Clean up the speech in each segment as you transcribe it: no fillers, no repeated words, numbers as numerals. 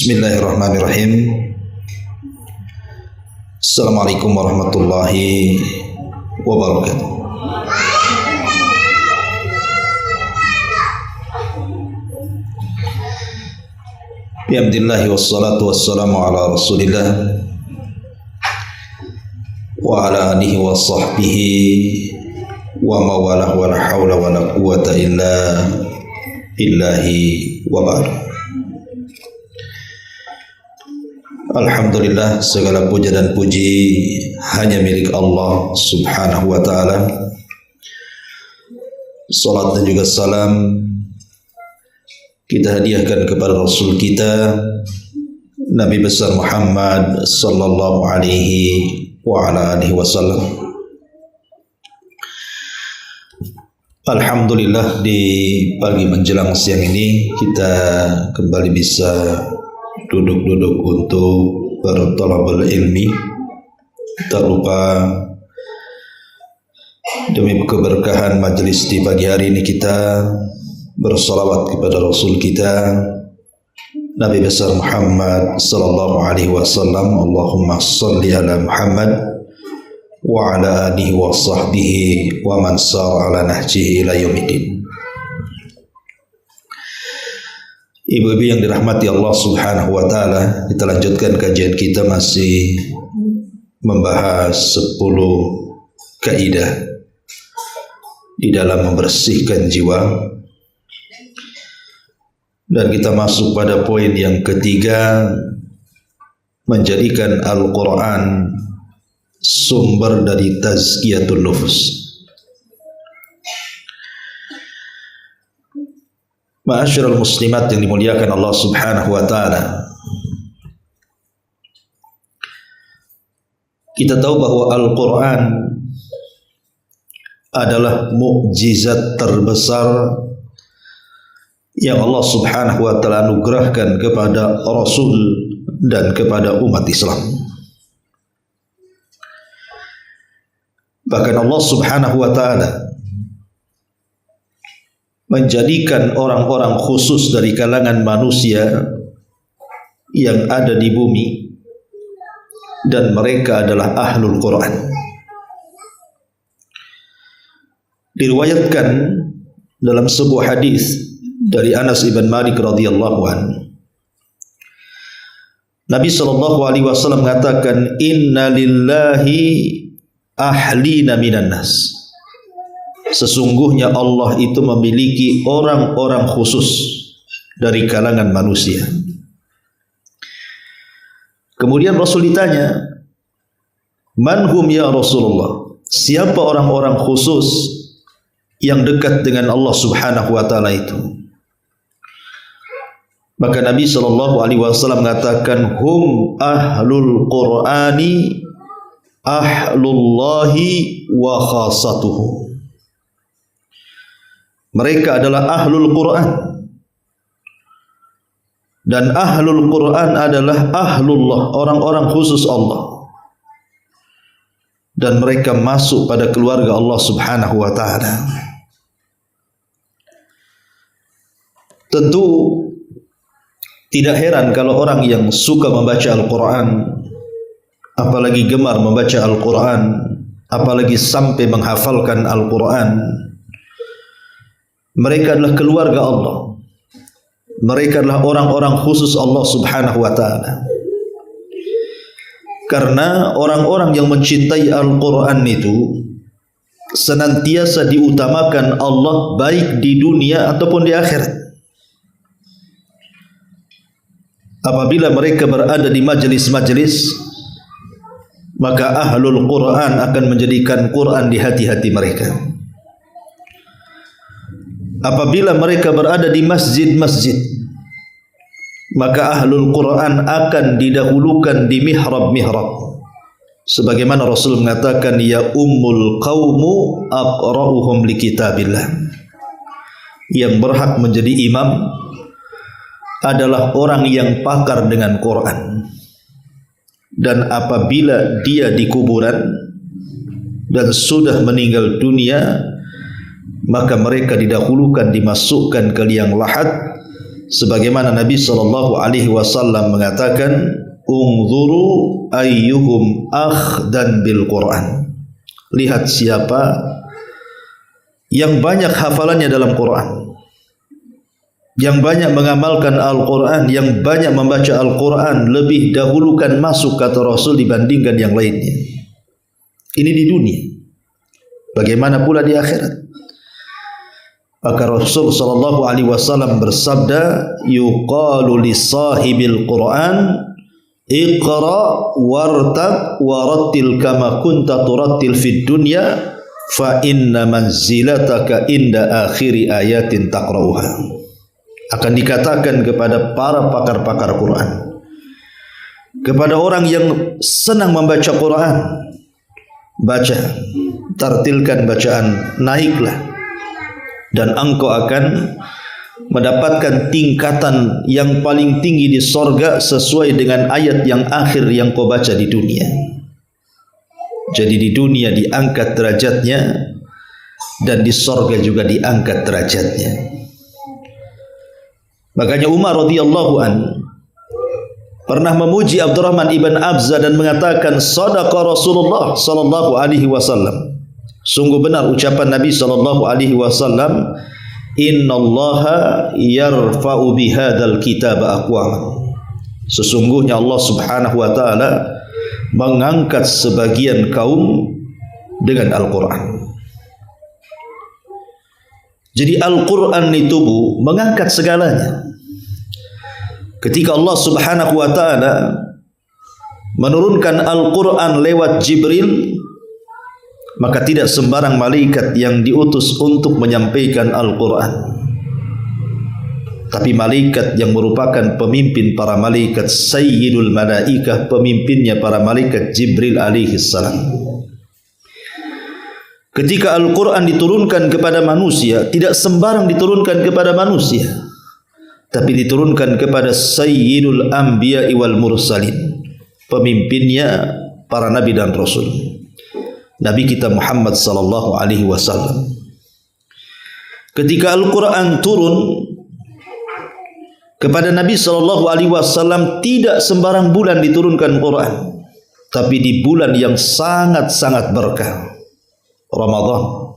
Bismillahirrahmanirrahim. Assalamualaikum warahmatullahi wabarakatuh. Bihamdillahi wassalatu wassalamu ala rasulillah wa ala alihi wa sahbihi wa mawalah wa la hawla wa la quwata illa billahi wa ba'du. Alhamdulillah, segala puja dan puji hanya milik Allah subhanahu wa ta'ala. Salat dan juga salam kita hadiahkan kepada Rasul kita Nabi besar Muhammad sallallahu alaihi wa ala alihi wasallam. Alhamdulillah, di pagi menjelang siang ini kita kembali bisa duduk-duduk untuk berthalabul ilmi. Tak lupa demi keberkahan majlis di pagi hari ini kita bersalawat kepada Rasul kita Nabi besar Muhammad sallallahu alaihi wasallam. Allahumma salli ala Muhammad wa ala alihi wa sahbihi wa man sara ala nahjihi ila yaumiddin. Ibu-ibu yang dirahmati Allah subhanahu wa ta'ala, kita lanjutkan kajian kita masih membahas 10 kaidah di dalam membersihkan jiwa. Dan kita masuk pada poin yang ketiga, menjadikan Al-Quran sumber dari tazkiyatun nufus. Ma'asyiral muslimat yang dimuliakan Allah subhanahu wa ta'ala, kita tahu bahwa Al-Quran adalah mukjizat terbesar yang Allah subhanahu wa ta'ala anugerahkan kepada Rasul dan kepada umat Islam. Bahkan Allah subhanahu wa ta'ala menjadikan orang-orang khusus dari kalangan manusia yang ada di bumi, dan mereka adalah ahlul Quran. Diriwayatkan dalam sebuah hadis dari Anas ibn Malik radhiyallahu anhu, Nabi sallallahu alaihi wasallam mengatakan, inna lillahi ahlina minan nas. Sesungguhnya Allah itu memiliki orang-orang khusus dari kalangan manusia. Kemudian Rasul ditanya, man hum ya Rasulullah? Siapa orang-orang khusus yang dekat dengan Allah subhanahu wa ta'ala itu? Maka Nabi sallallahu alaihi wasallam mengatakan, hum ahlul Qur'ani ahlullahi wa khasatuhu. Mereka adalah ahlul Quran, dan ahlul Quran adalah ahlullah, orang-orang khusus Allah, dan mereka masuk pada keluarga Allah subhanahu wa ta'ala. Tentu tidak heran kalau orang yang suka membaca Al-Quran, apalagi gemar membaca Al-Quran, apalagi sampai menghafalkan Al-Quran, mereka adalah keluarga Allah. Mereka adalah orang-orang khusus Allah subhanahu wa ta'ala. Karena orang-orang yang mencintai Al-Quran itu senantiasa diutamakan Allah, baik di dunia ataupun di akhirat. Apabila mereka berada di majelis-majelis, maka ahlul Quran akan menjadikan Quran di hati-hati mereka. Apabila mereka berada di masjid-masjid, maka ahlul Quran akan didahulukan di mihrab-mihrab. Sebagaimana Rasul mengatakan, ya ummul qawmu aqra'uhum li kitabillah. Yang berhak menjadi imam adalah orang yang pakar dengan Quran. Dan apabila dia di kuburan dan sudah meninggal dunia, maka mereka didahulukan dimasukkan ke liang lahat sebagaimana Nabi SAW mengatakan, "Unzuru ayyuhum akhdan bil Quran." Lihat siapa yang banyak hafalannya dalam Quran, yang banyak mengamalkan Al-Quran, yang banyak membaca Al-Quran, lebih dahulukan masuk kata Rasul dibandingkan yang lainnya. Ini di dunia. Bagaimana pula di akhirat? Maka Rasul sallallahu alaihi wasallam bersabda, "Yuqalu li sahibil Quran, iqra wartab warattil kama kunta turattil fid dunya, fa inna manzilataka inda akhiri ayatin taqra'uha." Akan dikatakan kepada para pakar-pakar Quran, kepada orang yang senang membaca Quran, baca, tartilkan bacaan, naiklah, dan engkau akan mendapatkan tingkatan yang paling tinggi di sorga sesuai dengan ayat yang akhir yang kau baca di dunia. Jadi di dunia diangkat derajatnya, dan di sorga juga diangkat derajatnya. Makanya Umar radhiyallahu an pernah memuji Abdurrahman ibn Abza dan mengatakan, "Sadaqa Rasulullah sallallahu alaihi wasallam." Sungguh benar ucapan Nabi sallallahu alaihi wasallam, "Innallaha yarfa'u bihadzal kitab aqwaman." Sesungguhnya Allah Subhanahu wa taala mengangkat sebagian kaum dengan Al-Qur'an. Jadi Al-Qur'an itu mengangkat segalanya. Ketika Allah Subhanahu wa taala menurunkan Al-Qur'an lewat Jibril, maka tidak sembarang malaikat yang diutus untuk menyampaikan Al-Qur'an, tapi malaikat yang merupakan pemimpin para malaikat, Sayyidul Malaikah, pemimpinnya para malaikat, Jibril alaihi salam. Ketika Al-Quran diturunkan kepada manusia, tidak sembarang diturunkan kepada manusia, tapi diturunkan kepada Sayyidul Anbiya wal Mursalin, pemimpinnya para nabi dan rasul, Nabi kita Muhammad sallallahu alaihi wasallam. Ketika Al-Quran turun kepada Nabi sallallahu alaihi wasallam, tidak sembarang bulan diturunkan Quran, tapi di bulan yang sangat-sangat berkah, Ramadan,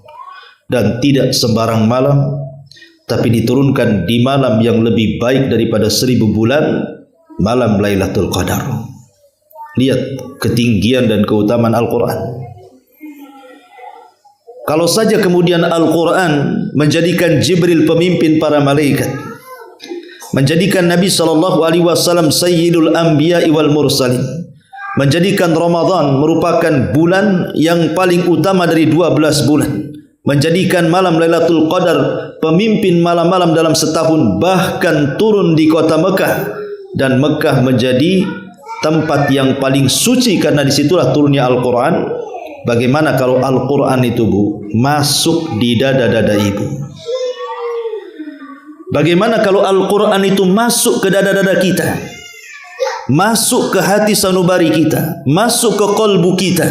dan tidak sembarang malam, tapi diturunkan di malam yang lebih baik daripada 1000 bulan, malam Lailatul Qadar. Lihat ketinggian dan keutamaan Al-Quran. Kalau saja kemudian Al-Quran menjadikan Jibril pemimpin para malaikat, menjadikan Nabi SAW Sayyidul Anbiya wal Mursalin, menjadikan Ramadan merupakan bulan yang paling utama dari 12 bulan, menjadikan malam Lailatul Qadar pemimpin malam-malam dalam setahun, bahkan turun di kota Mekah, dan Mekah menjadi tempat yang paling suci karena disitulah turunnya Al-Quran. Bagaimana kalau Al-Quran itu masuk di dada-dada ibu? Bagaimana kalau Al-Quran itu masuk ke dada-dada kita, masuk ke hati sanubari kita, masuk ke kolbu kita?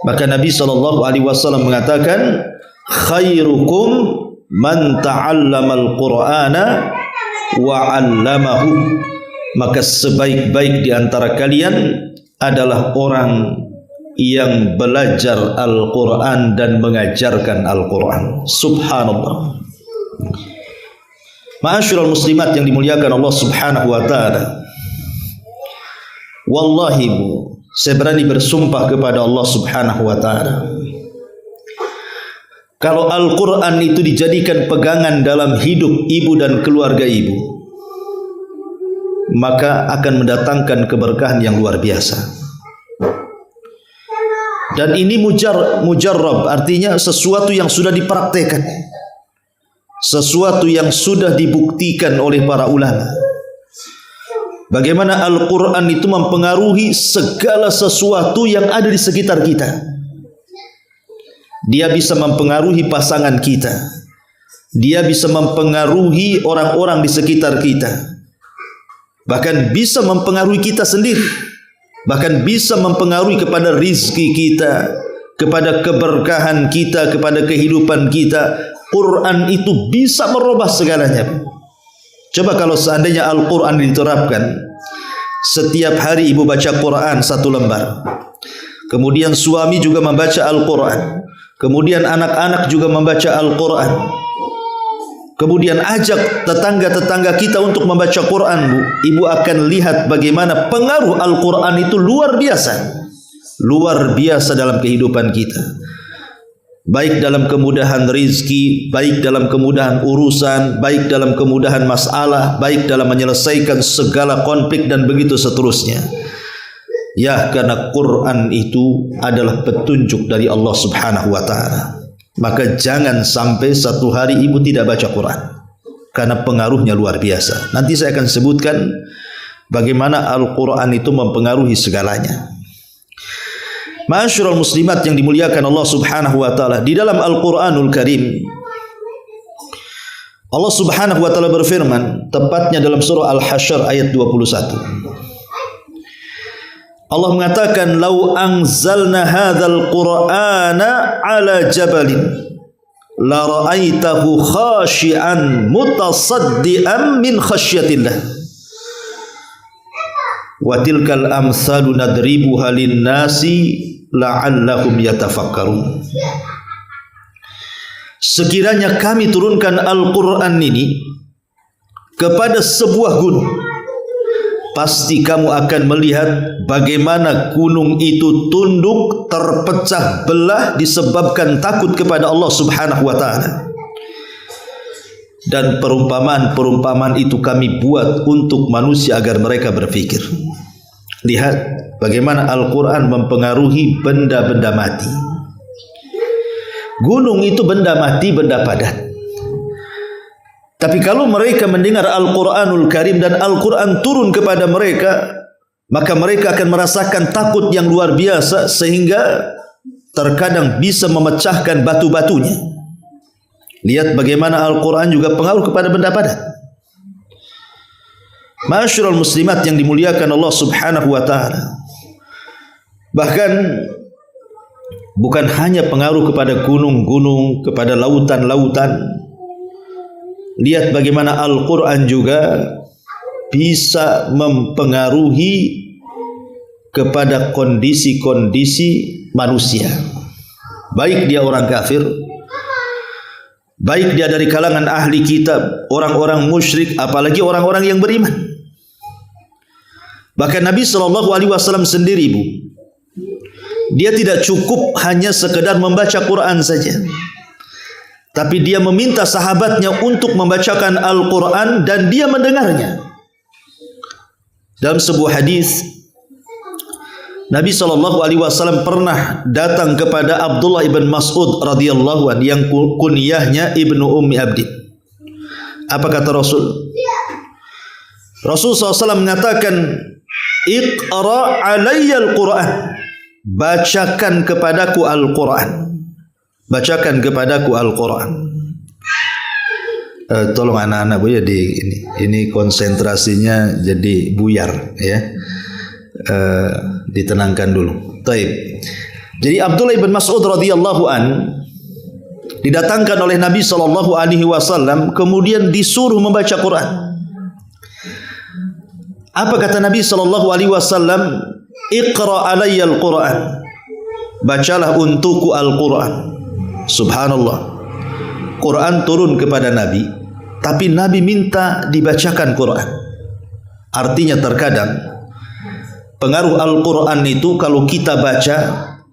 Maka Nabi SAW mengatakan, "Khairukum man ta'allamal Qur'ana wa 'allamahu." Maka sebaik-baik di antara kalian adalah orang yang belajar Al-Quran dan mengajarkan Al-Quran. Subhanallah. Ma'asyiral muslimat yang dimuliakan Allah Subhanahu wa taala, wallahi saya berani bersumpah kepada Allah Subhanahu wa taala, kalau Al-Quran itu dijadikan pegangan dalam hidup ibu dan keluarga ibu, maka akan mendatangkan keberkahan yang luar biasa. Dan ini mujarrab, artinya sesuatu yang sudah dipraktekkan, sesuatu yang sudah dibuktikan oleh para ulama. Bagaimana Al-Quran itu mempengaruhi segala sesuatu yang ada di sekitar kita. Dia bisa mempengaruhi pasangan kita, dia bisa mempengaruhi orang-orang di sekitar kita, bahkan bisa mempengaruhi kita sendiri, bahkan bisa mempengaruhi kepada rizki kita, kepada keberkahan kita, kepada kehidupan kita. Quran itu bisa merubah segalanya. Coba kalau seandainya Al-Quran diterapkan, setiap hari ibu baca Quran 1 lembar, kemudian suami juga membaca Al-Quran, kemudian anak-anak juga membaca Al-Quran, kemudian ajak tetangga-tetangga kita untuk membaca Quran, Bu. Ibu akan lihat bagaimana pengaruh Al-Quran itu luar biasa dalam kehidupan kita. Baik dalam kemudahan rizki, baik dalam kemudahan urusan, baik dalam kemudahan masalah, baik dalam menyelesaikan segala konflik dan begitu seterusnya. Ya, karena Quran itu adalah petunjuk dari Allah Subhanahu wa ta'ala. Maka jangan sampai satu hari ibu tidak baca Quran, karena pengaruhnya luar biasa. Nanti saya akan sebutkan bagaimana Al-Quran itu mempengaruhi segalanya. Ma'asyiral muslimat yang dimuliakan Allah Subhanahu wa taala, di dalam Al-Qur'anul Karim Allah Subhanahu wa taala berfirman, tepatnya dalam surah Al-Hasyr ayat 21. Allah mengatakan, "Lau anzalna hadzal Qur'ana 'ala jabalin la ra'aitahu khashi'an mutasaddian min khasyatillah." Wa tilkal amsalu nadribuha lin-nasi la'allahum yatafakkarun. Sekiranya kami turunkan Al-Quran ini kepada sebuah gunung, pasti kamu akan melihat bagaimana gunung itu tunduk, terpecah belah disebabkan takut kepada Allah Subhanahu wa ta'ala. Dan perumpamaan-perumpamaan itu kami buat untuk manusia agar mereka berpikir. Lihat bagaimana Al-Quran mempengaruhi benda-benda mati. Gunung itu benda mati, benda padat. Tapi kalau mereka mendengar Al-Quranul Karim dan Al-Quran turun kepada mereka, maka mereka akan merasakan takut yang luar biasa, sehingga terkadang bisa memecahkan batu-batunya. Lihat bagaimana Al-Quran juga pengaruh kepada benda padat. Ma'asyiral muslimat yang dimuliakan Allah Subhanahu wa ta'ala, bahkan bukan hanya pengaruh kepada gunung-gunung, kepada lautan-lautan. Lihat bagaimana Al-Quran juga bisa mempengaruhi kepada kondisi-kondisi manusia, baik dia orang kafir, baik dia dari kalangan ahli kitab, orang-orang musyrik, apalagi orang-orang yang beriman. Bahkan Nabi SAW sendiri, Bu, dia tidak cukup hanya sekedar membaca Quran saja, tapi dia meminta sahabatnya untuk membacakan Al-Quran dan dia mendengarnya. Dalam sebuah hadis, Nabi SAW pernah datang kepada Abdullah ibn Mas'ud radhiyallahu anhu yang kunyahnya Ibnu Ummi Abdin. Apa kata Rasul? Rasul SAW mengatakan, "Iqra' alayya al-Quran." Bacakan kepadaku Al-Quran. Bacakan kepadaku Al-Quran. Tolong anak-anak, Bu, ya, ini konsentrasinya jadi buyar, ya. Ditenangkan dulu. Taib. Jadi Abdullah ibn Mas'ud radhiyallahu an didatangkan oleh Nabi SAW, kemudian disuruh membaca Quran. Apa kata Nabi SAW? Iqra' alayya al-Quran. Bacalah untukku Al-Quran. Subhanallah, Quran turun kepada Nabi, tapi Nabi minta dibacakan Quran. Artinya terkadang pengaruh Al-Quran itu kalau kita baca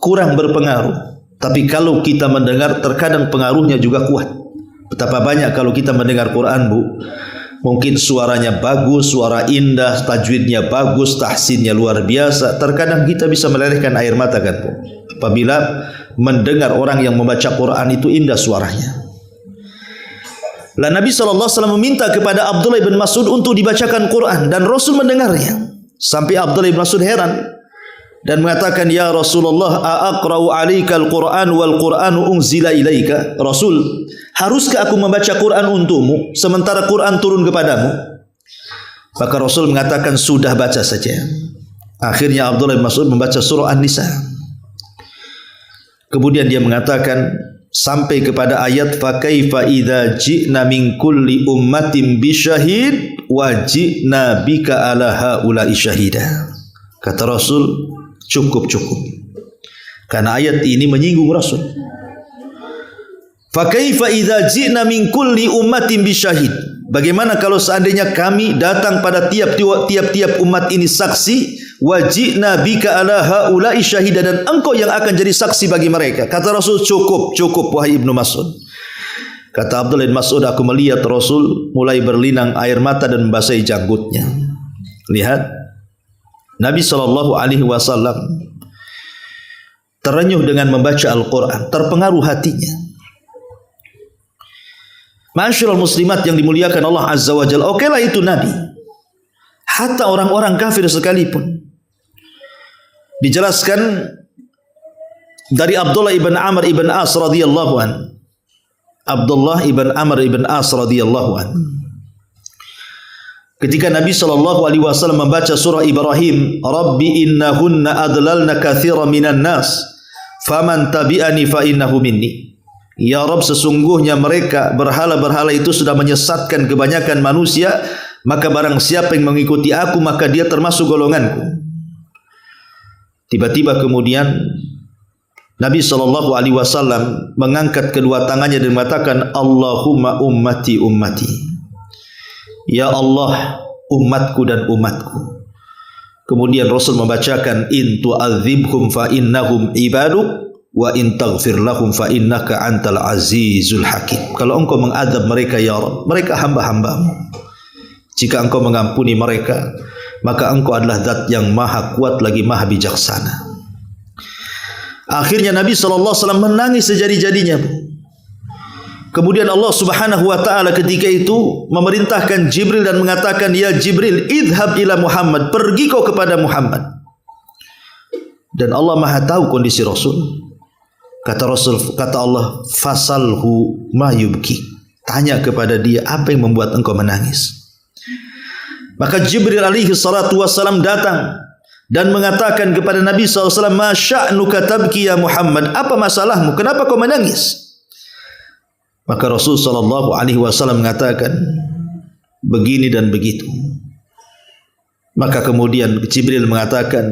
kurang berpengaruh, tapi kalau kita mendengar terkadang pengaruhnya juga kuat. Betapa banyak kalau kita mendengar Quran, Bu, mungkin suaranya bagus, suara indah, tajwidnya bagus, tahsinnya luar biasa, terkadang kita bisa melelehkan air mata, kan, Bu, apabila mendengar orang yang membaca Quran itu indah suaranya. Lah Nabi SAW meminta kepada Abdullah bin Mas'ud untuk dibacakan Quran, dan Rasul mendengarnya. Sampai Abdullah bin Mas'ud heran dan mengatakan, "Ya Rasulullah, aqra'u 'alaika al-Quran wal Qur'anu unzila ilaika?" Rasul, haruskah aku membaca Quran untukmu sementara Quran turun kepadamu? Maka Rasul mengatakan, "Sudah, baca saja." Akhirnya Abdullah bin Mas'ud membaca surah An-Nisa. Kemudian dia mengatakan sampai kepada ayat, "Fa kaifa idza ji'na min kulli ummatin bisyahid wajibna bika ala haula'i syahida. Kata Rasul, cukup. Karena ayat ini menyinggung Rasul. Fa kaifa idza ji'na min kulli ummatin bisyahid? Bagaimana kalau seandainya kami datang pada tiap-tiap umat ini saksi, wajibna bika ala haula'i syahida, dan engkau yang akan jadi saksi bagi mereka. Kata Rasul, cukup wahai Ibnu Mas'ud. Kata Abdullah bin Mas'ud, aku melihat Rasul mulai berlinang air mata dan membasahi janggutnya. Lihat, Nabi SAW terenyuh dengan membaca Al-Quran, terpengaruh hatinya. Ma'asyiral muslimat yang dimuliakan Allah Azza wa Jalla, okelah itu Nabi. Hatta orang-orang kafir sekalipun. Dijelaskan dari Abdullah ibn Amr ibn As radhiyallahu an. Abdullah ibn Amr ibn As radhiyallahu an. Ketika Nabi SAW membaca surah Ibrahim, Rabbi innahunna adlalna katsiran minan nas, faman tabi'ani fa innahu minni. Ya Rabb, sesungguhnya mereka berhala-berhala itu sudah menyesatkan kebanyakan manusia, maka barang siapa yang mengikuti aku maka dia termasuk golonganku. Tiba-tiba kemudian Nabi SAW mengangkat kedua tangannya dan mengatakan, Allahumma ummati ummati. Ya Allah, umatku dan umatku. Kemudian Rasul membacakan, in tu'adzibhum fa innahum ibaduk wa in taghfir lahum fa innaka antal azizul hakim. Kalau engkau mengadab mereka ya Rabb, mereka hamba-hambamu. Jika engkau mengampuni mereka, maka engkau adalah zat yang maha kuat lagi maha bijaksana. Akhirnya Nabi SAW menangis sejadi-jadinya. Kemudian Allah Subhanahu wa taala ketika itu memerintahkan Jibril dan mengatakan, ya Jibril, idhab ila Muhammad, pergi kau kepada Muhammad. Dan Allah Maha tahu kondisi Rasul. Kata Allah, fasalhu ma yubki. Tanya kepada dia, apa yang membuat engkau menangis? Maka Jibril alaihi salatu wassalam datang dan mengatakan kepada Nabi SAW, ma sya'nuka tabki ya Muhammad, apa masalahmu, kenapa kau menangis? Maka Rasul SAW mengatakan, begini dan begitu. Maka kemudian Jibril mengatakan,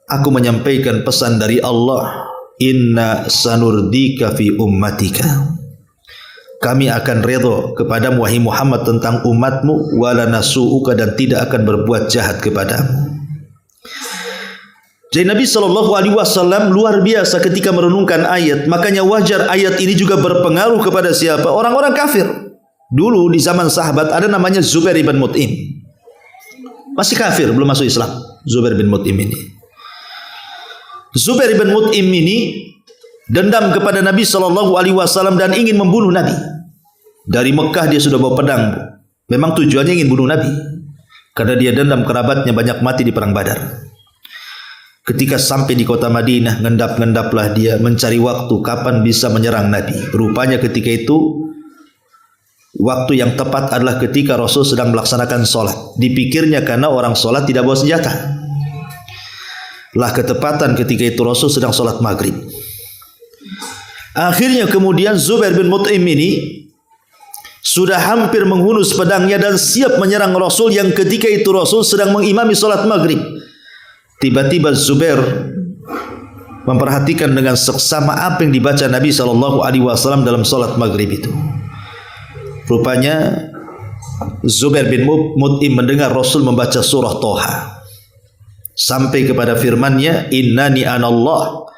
aku menyampaikan pesan dari Allah, inna sanurdika fi ummatika. Kami akan redha kepadamu wahai Muhammad tentang umatmu, wala nasu'uka, dan tidak akan berbuat jahat kepadamu. Jadi Nabi SAW luar biasa ketika merenungkan ayat. Makanya wajar ayat ini juga berpengaruh kepada siapa? Orang-orang kafir. Dulu di zaman sahabat ada namanya Zubair bin Mut'im. Masih kafir, belum masuk Islam. Zubair bin Mut'im ini. Zubair bin Mut'im ini dendam kepada Nabi SAW dan ingin membunuh Nabi. Dari Mekah dia sudah bawa pedang. Memang tujuannya ingin bunuh Nabi, karena dia dendam kerabatnya banyak mati di perang Badar. Ketika sampai di kota Madinah, ngendap-ngendaplah dia mencari waktu kapan bisa menyerang Nabi. Rupanya ketika itu waktu yang tepat adalah ketika Rasul sedang melaksanakan solat. Dipikirnya karena orang solat tidak bawa senjata. Lah ketepatan ketika itu Rasul sedang solat maghrib. Akhirnya kemudian Zubair bin Mut'im ini sudah hampir menghunus pedangnya dan siap menyerang Rasul, yang ketika itu Rasul sedang mengimami solat maghrib. Tiba-tiba Zubair memperhatikan dengan seksama apa yang dibaca Nabi SAW dalam solat maghrib itu. Rupanya Zubair bin Mut'im mendengar Rasul membaca surah Toha sampai kepada firman-Nya, innani anallah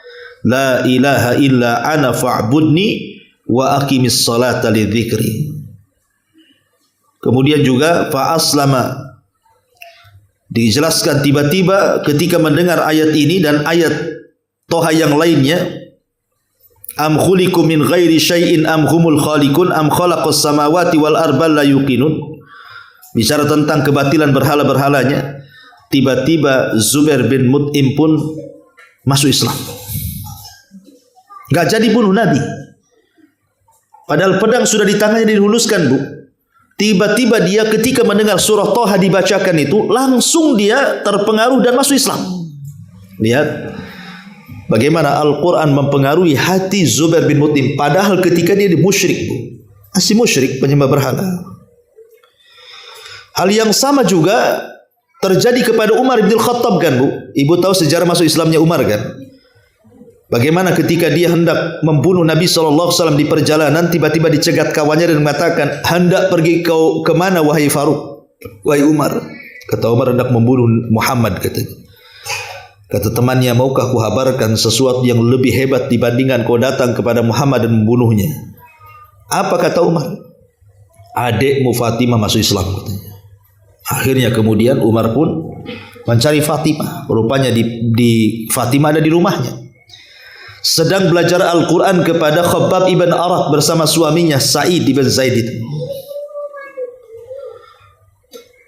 la ilaha illa ana fa'budni wa aqimis salata lidzikri. Kemudian juga fa aslama. Dijelaskan tiba-tiba ketika mendengar ayat ini dan ayat Toha yang lainnya, am khuliqu min ghairi syai'in am humul khaliqun am khalaqas samawati wal arda la yuqinun. Bicara tentang kebatilan berhala-berhalanya, tiba-tiba Zubair bin Mut'im pun masuk Islam. Enggak jadi bunuh Nabi. Padahal pedang sudah di tangannya dihuluskan, Bu. Tiba-tiba dia ketika mendengar surah Toha dibacakan itu, langsung dia terpengaruh dan masuk Islam. Lihat bagaimana Al-Quran mempengaruhi hati Zubair bin Mut'im. Padahal ketika dia musyrik, Bu. Masih musyrik, penyembah berhala. Hal yang sama juga terjadi kepada Umar bin Khattab kan Bu. Ibu tahu sejarah masuk Islamnya Umar kan? Bagaimana ketika dia hendak membunuh Nabi SAW di perjalanan, tiba-tiba dicegat kawannya dan mengatakan, hendak pergi kau kemana wahai Faruk? Wahai Umar. Kata Umar, hendak membunuh Muhammad katanya. Kata temannya, maukah ku habarkan sesuatu yang lebih hebat dibandingkan kau datang kepada Muhammad dan membunuhnya? Apa kata Umar? Adikmu Fatimah masuk Islam katanya. Akhirnya kemudian Umar pun mencari Fatimah. Rupanya di Fatimah ada di rumahnya. Sedang belajar Al-Quran kepada Khabbab ibn Arat bersama suaminya Sa'id ibn Zaid itu.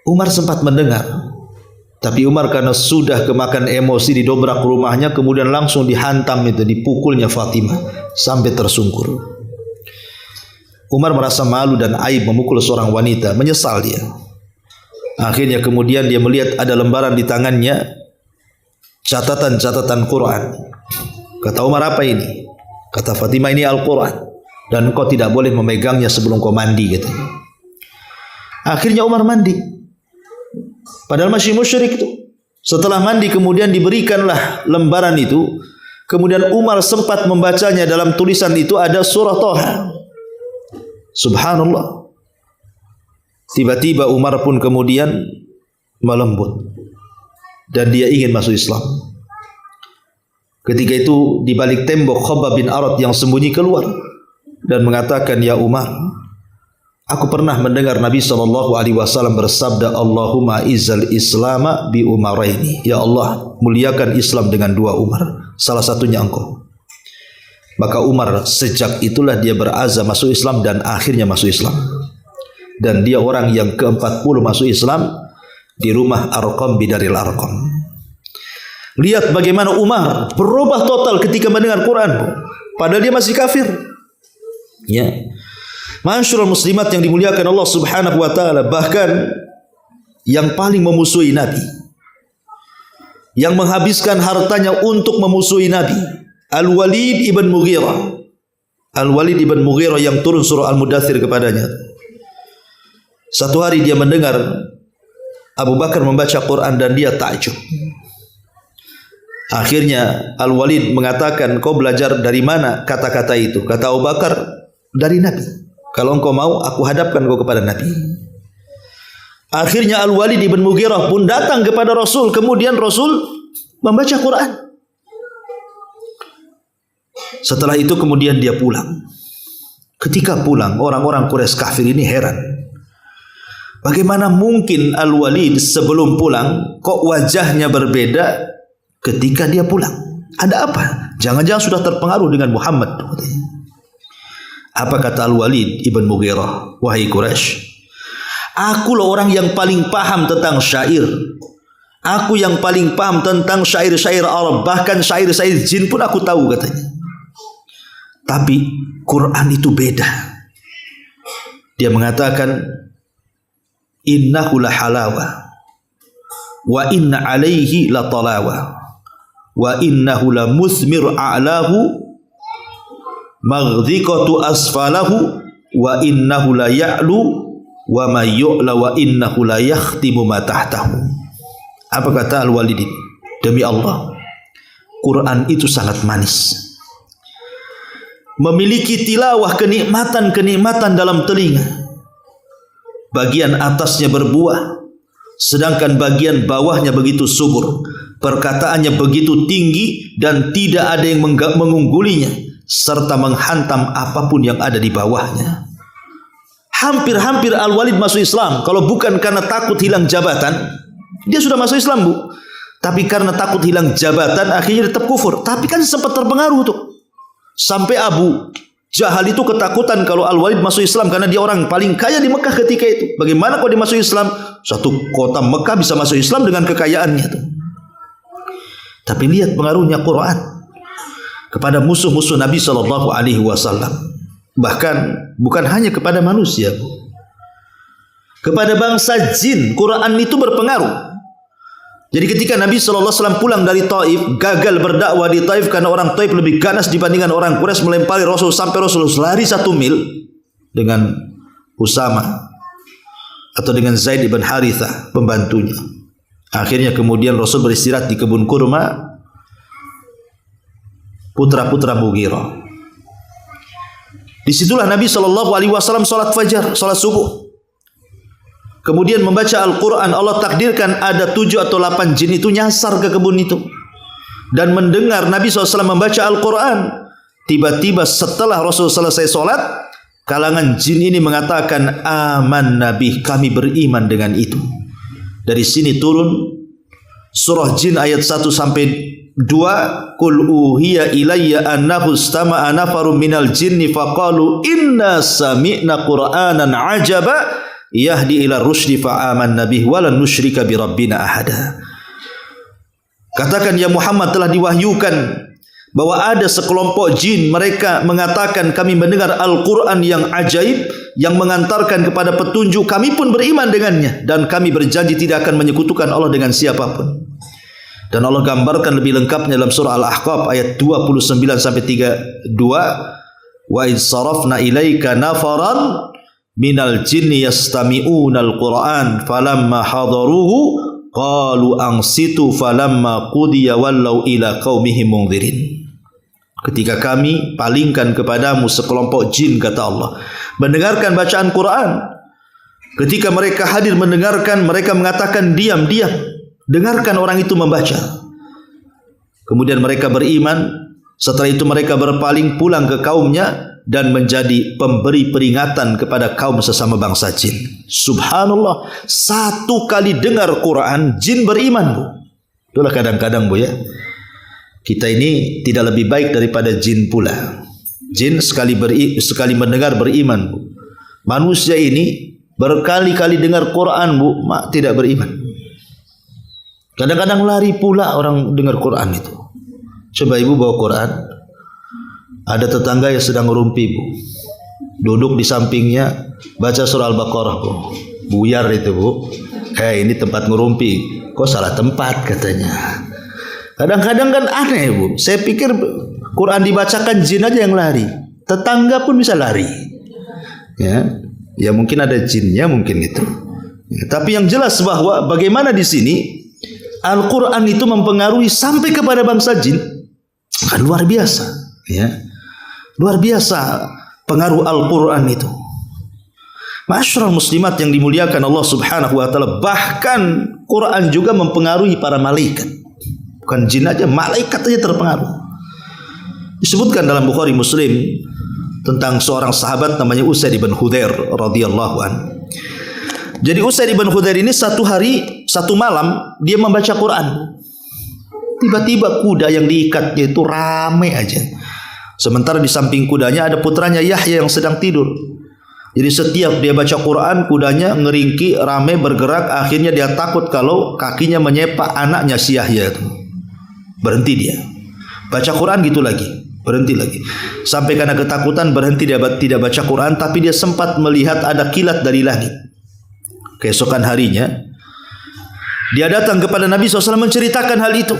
Umar sempat mendengar, tapi Umar karena sudah kemakan emosi didobrak rumahnya, kemudian langsung dihantam itu, dipukulnya Fatimah sampai tersungkur. Umar merasa malu dan aib memukul seorang wanita, menyesal dia. Akhirnya kemudian dia melihat ada lembaran di tangannya, catatan-catatan Quran. Kata Umar, apa ini? Kata Fatimah, ini Al-Quran dan kau tidak boleh memegangnya sebelum kau mandi katanya. Akhirnya Umar mandi, padahal masih musyrik itu. Setelah mandi kemudian diberikanlah lembaran itu. Kemudian Umar sempat membacanya. Dalam tulisan itu ada surah Thaha. Subhanallah. Tiba-tiba Umar pun kemudian melembut dan dia ingin masuk Islam. Ketika itu di balik tembok Khabbab bin Arat yang sembunyi keluar dan mengatakan, ya Umar, aku pernah mendengar Nabi SAW bersabda, Allahumma izzal islama bi umaraini. Ya Allah, muliakan Islam dengan dua Umar, salah satunya engkau. Maka Umar sejak itulah dia berazam masuk Islam dan akhirnya masuk Islam. Dan dia orang yang ke-40 masuk Islam di rumah Arqam bidaril Arqam. Lihat bagaimana Umar berubah total ketika mendengar Quran, padahal dia masih kafir. Ya, Ma'asyiral muslimat yang dimuliakan Allah Subhanahu wa taala, bahkan yang paling memusuhi Nabi, yang menghabiskan hartanya untuk memusuhi Nabi, Al-Walid ibn Mughirah. Al-Walid ibn Mughirah yang turun surah Al-Mudaththir kepadanya. Satu hari dia mendengar Abu Bakar membaca Quran dan dia takjub. Akhirnya Al-Walid mengatakan, kau belajar dari mana kata-kata itu? Kata Abu Bakar, dari Nabi. Kalau engkau mau, aku hadapkan kau kepada Nabi. Akhirnya Al-Walid ibn Mughirah pun datang kepada Rasul. Kemudian Rasul membaca Quran. Setelah itu kemudian dia pulang. Ketika pulang, orang-orang Quraisy kafir ini heran. Bagaimana mungkin Al-Walid sebelum pulang kok wajahnya berbeda ketika dia pulang? Ada apa? Jangan-jangan sudah terpengaruh dengan Muhammad. Apa kata Al-Walid ibn Mughirah? Wahai Quraisy, aku loh orang yang paling paham tentang syair. Aku yang paling paham tentang syair-syair Arab. Bahkan syair-syair jin pun aku tahu katanya. Tapi Quran itu beda. Dia mengatakan, innahu la halawa wa inna alaihi la talawa wa innahu la musmir a'lahu maghdhiqatu asfalahu wa innahu la ya'lu wa ma yu'la wa innahu la yakhtimu ma tahtahu. Apa kata Al-Walid? Demi Allah, Quran itu sangat manis, memiliki tilawah kenikmatan-kenikmatan dalam telinga. Bagian atasnya berbuah, sedangkan bagian bawahnya begitu subur. Perkataannya begitu tinggi dan tidak ada yang mengunggulinya, serta menghantam apapun yang ada di bawahnya. Hampir-hampir Al-Walid masuk Islam. Kalau bukan karena takut hilang jabatan, dia sudah masuk Islam, Bu. Tapi karena takut hilang jabatan, akhirnya tetap kufur. Tapi kan sempat terpengaruh tuh. Sampai Abu Jahal itu ketakutan kalau Al-Walid masuk Islam karena dia orang paling kaya di Mekah ketika itu. Bagaimana kalau dia masuk Islam? Satu kota Mekah bisa masuk Islam dengan kekayaannya tuh. Tapi lihat pengaruhnya Quran kepada musuh-musuh Nabi SAW. Bahkan bukan hanya kepada manusia, kepada bangsa jin Quran itu berpengaruh. Jadi ketika Nabi SAW pulang dari Taif, gagal berdakwah di Taif karena orang Taif lebih ganas dibandingkan orang Quraisy, melempari Rasul sampai Rasul lari 1 mil dengan Usama. atau dengan Zaid ibn Harithah, pembantunya. Akhirnya kemudian Rasul beristirahat di kebun kurma putra-putra Mughirah. Disitulah Nabi SAW salat fajar, salat subuh. Kemudian membaca Al-Quran. Allah takdirkan ada 7 atau 8 jin itu nyasar ke kebun itu dan mendengar Nabi SAW membaca Al-Quran. Tiba-tiba setelah Rasul selesai salat, kalangan jin ini mengatakan, aman Nabi, kami beriman dengan itu. Dari sini turun surah Jin ayat 1 sampai 2, Qul uhiya ilayya annahu istama'a nafarun minal jinni faqalu inna sami'na qur'anan ajaba yahdi ila rusydi fa'amanna bihi wa lan nusyrika bi rabbina ahada. Katakan ya Muhammad, telah diwahyukan bahwa ada sekelompok jin, mereka mengatakan kami mendengar Al-Quran yang ajaib yang mengantarkan kepada petunjuk, kami pun beriman dengannya dan kami berjanji tidak akan menyekutukan Allah dengan siapapun. Dan Allah gambarkan lebih lengkapnya dalam surah Al-Ahqaf ayat 29 sampai 32, wa id sarafna ilaika nafaran minal jinni yastami'unal Qur'an falamma hadaruhu qalu ansitu falamma qudiya wallaw ila qaumihim mundzirin. Ketika kami palingkan kepadamu sekelompok jin, kata Allah, mendengarkan bacaan Quran. Ketika mereka hadir mendengarkan, mereka mengatakan diam, diam. Dengarkan orang itu membaca. Kemudian mereka beriman. Setelah itu mereka berpaling pulang ke kaumnya dan menjadi pemberi peringatan kepada kaum sesama bangsa jin. Subhanallah, 1 kali dengar Quran, jin beriman, Bu. Itulah kadang-kadang, Bu, ya, kita ini tidak lebih baik daripada jin pula. Jin sekali mendengar beriman, Bu. Manusia ini berkali-kali dengar Quran, Bu, tidak beriman. Kadang-kadang lari pula orang dengar Quran itu. Coba ibu bawa Quran, ada tetangga yang sedang ngerumpi, Bu. Duduk di sampingnya, baca surah Al-Baqarah, Bu. Buyar itu, Bu. Ini tempat ngerumpi. Kok salah tempat katanya. Kadang-kadang kan aneh, Bu. Saya pikir Quran dibacakan jin aja yang lari. Tetangga pun bisa lari. Ya mungkin ada jinnya, mungkin itu. Ya, tapi yang jelas bahwa bagaimana di sini Al-Quran itu mempengaruhi sampai kepada bangsa jin, kan luar biasa, ya, luar biasa pengaruh Al-Quran itu. Ma'asyiral muslimat yang dimuliakan Allah Subhanahu wa taala, bahkan Quran juga mempengaruhi para malaikat. Bukan jin aja, malaikat aja terpengaruh. Disebutkan dalam Bukhari Muslim tentang seorang sahabat namanya Usaid ibn Hudzair radhiyallahu anhu. Jadi Usaid ibn Hudzair ini satu malam dia membaca Quran. Tiba-tiba kuda yang diikatnya itu ramai aja. Sementara di samping kudanya ada putranya Yahya yang sedang tidur. Jadi setiap dia baca Quran, kudanya ngeringki, ramai bergerak. Akhirnya dia takut kalau kakinya menyepak anaknya si Yahya itu. Berhenti dia. Baca Quran gitu lagi, berhenti lagi. Sampai karena ketakutan berhenti, dia tidak baca Quran. Tapi dia sempat melihat ada kilat dari langit. Keesokan harinya dia datang kepada Nabi SAW menceritakan hal itu.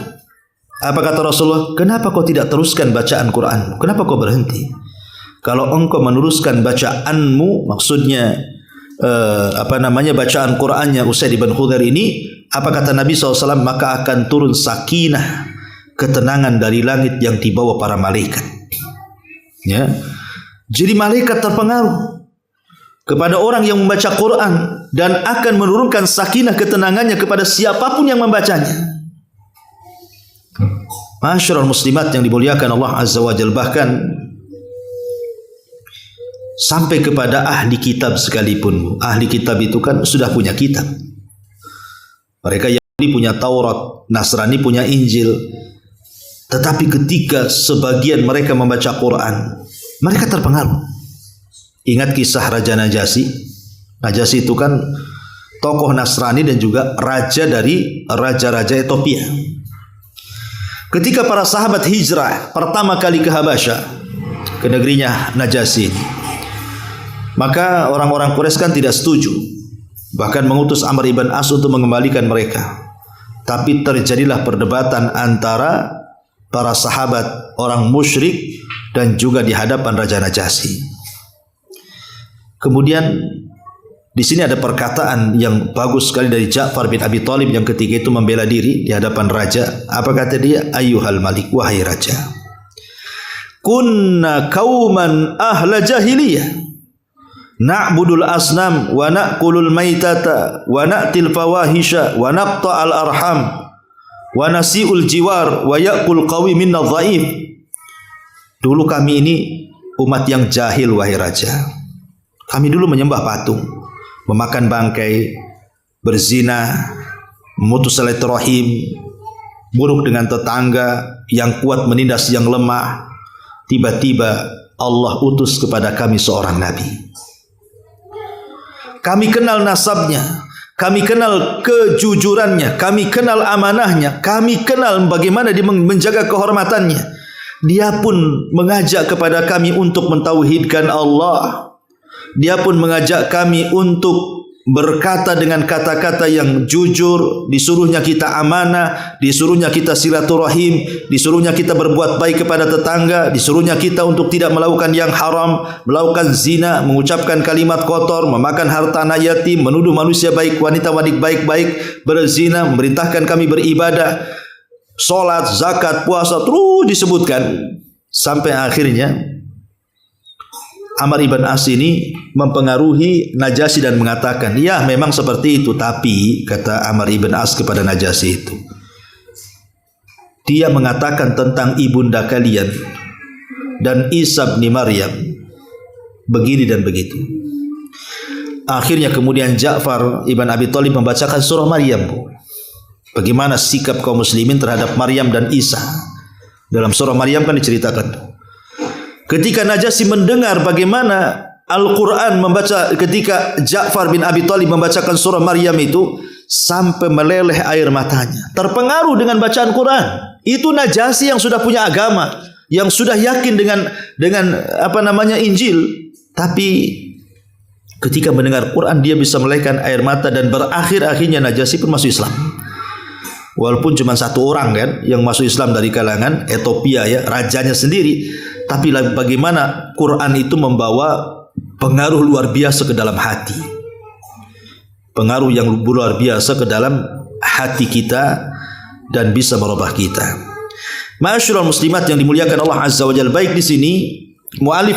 Apa kata Rasulullah? Kenapa kau tidak teruskan bacaan Quran? Kenapa kau berhenti? Kalau engkau meneruskan bacaanmu, maksudnya bacaan Qurannya Usaid bin Hudzair ini, apa kata Nabi SAW? Maka akan turun sakinah, ketenangan dari langit yang dibawa para malaikat. Ya, jadi malaikat terpengaruh kepada orang yang membaca Quran dan akan menurunkan sakinah, ketenangannya kepada siapapun yang membacanya. Ma'asyiral muslimat yang dimuliakan Allah Azza wa Jalla, bahkan sampai kepada ahli kitab sekalipun. Ahli kitab itu kan sudah punya kitab. Mereka Yahudi punya Taurat, Nasrani punya Injil. Tetapi ketika sebagian mereka membaca Quran, mereka terpengaruh. Ingat kisah Raja Najasyi. Najasyi itu kan tokoh Nasrani dan juga raja dari raja-raja Ethiopia. Ketika para sahabat hijrah pertama kali ke Habasyah, ke negerinya Najasyi, maka orang-orang Quraisy kan tidak setuju, bahkan mengutus Amr ibn As untuk mengembalikan mereka. Tapi terjadilah perdebatan antara para sahabat orang musyrik dan juga di hadapan Raja Najasyi. Kemudian Di sini ada perkataan yang bagus sekali dari Ja'far bin Abi Thalib yang ketika itu membela diri di hadapan raja. Apa kata dia? Ayyuhal malik, wahai raja. Kunna kauman ahla jahiliyah. Na'budul asnam wa na'kulul maitata wa na'til fawahisha wa naqta'al arham wa nasi'ul jiwar wa ya'kul qawi minna dhaif. Dulu kami ini umat yang jahil, wahai raja. Kami dulu menyembah patung, memakan bangkai, berzina, memutus silaturahim, buruk dengan tetangga, yang kuat menindas yang lemah. Tiba-tiba Allah utus kepada kami seorang nabi. Kami kenal nasabnya, kami kenal kejujurannya, kami kenal amanahnya, kami kenal bagaimana dia menjaga kehormatannya. Dia pun mengajak kepada kami untuk mentauhidkan Allah. Dia pun mengajak kami untuk berkata dengan kata-kata yang jujur. Disuruhnya kita amanah, disuruhnya kita silaturahim, disuruhnya kita berbuat baik kepada tetangga, disuruhnya kita untuk tidak melakukan yang haram, melakukan zina, mengucapkan kalimat kotor, memakan harta anak yatim, menuduh manusia baik, wanita baik-baik, berzina, memerintahkan kami beribadah, sholat, zakat, puasa, terus disebutkan sampai akhirnya Amr ibn As ini mempengaruhi Najasyi dan mengatakan, ya memang seperti itu, tapi kata Amr ibn As kepada Najasyi itu, dia mengatakan tentang ibunda kalian dan Isa bin Maryam begini dan begitu. Akhirnya kemudian Ja'far ibn Abi Thalib membacakan surah Maryam, Bu. Bagaimana sikap kaum muslimin terhadap Maryam dan Isa. Dalam surah Maryam kan diceritakan, ketika Najasyi mendengar bagaimana Al-Quran membaca, ketika Ja'far bin Abi Thalib membacakan surah Maryam itu, sampai meleleh air matanya, terpengaruh dengan bacaan Quran. Itu Najasyi yang sudah punya agama, yang sudah yakin dengan Injil, tapi ketika mendengar Quran dia bisa melelehkan air mata, dan berakhir-akhirnya Najasyi pun masuk Islam. Walaupun cuma satu orang kan yang masuk Islam dari kalangan Ethiopia, ya, rajanya sendiri. Tapi bagaimana Quran itu membawa pengaruh luar biasa ke dalam hati. Pengaruh yang luar biasa ke dalam hati kita dan bisa merubah kita. Ma'asyiral muslimat yang dimuliakan Allah Azza wa Jalla, baik di sini mu'alif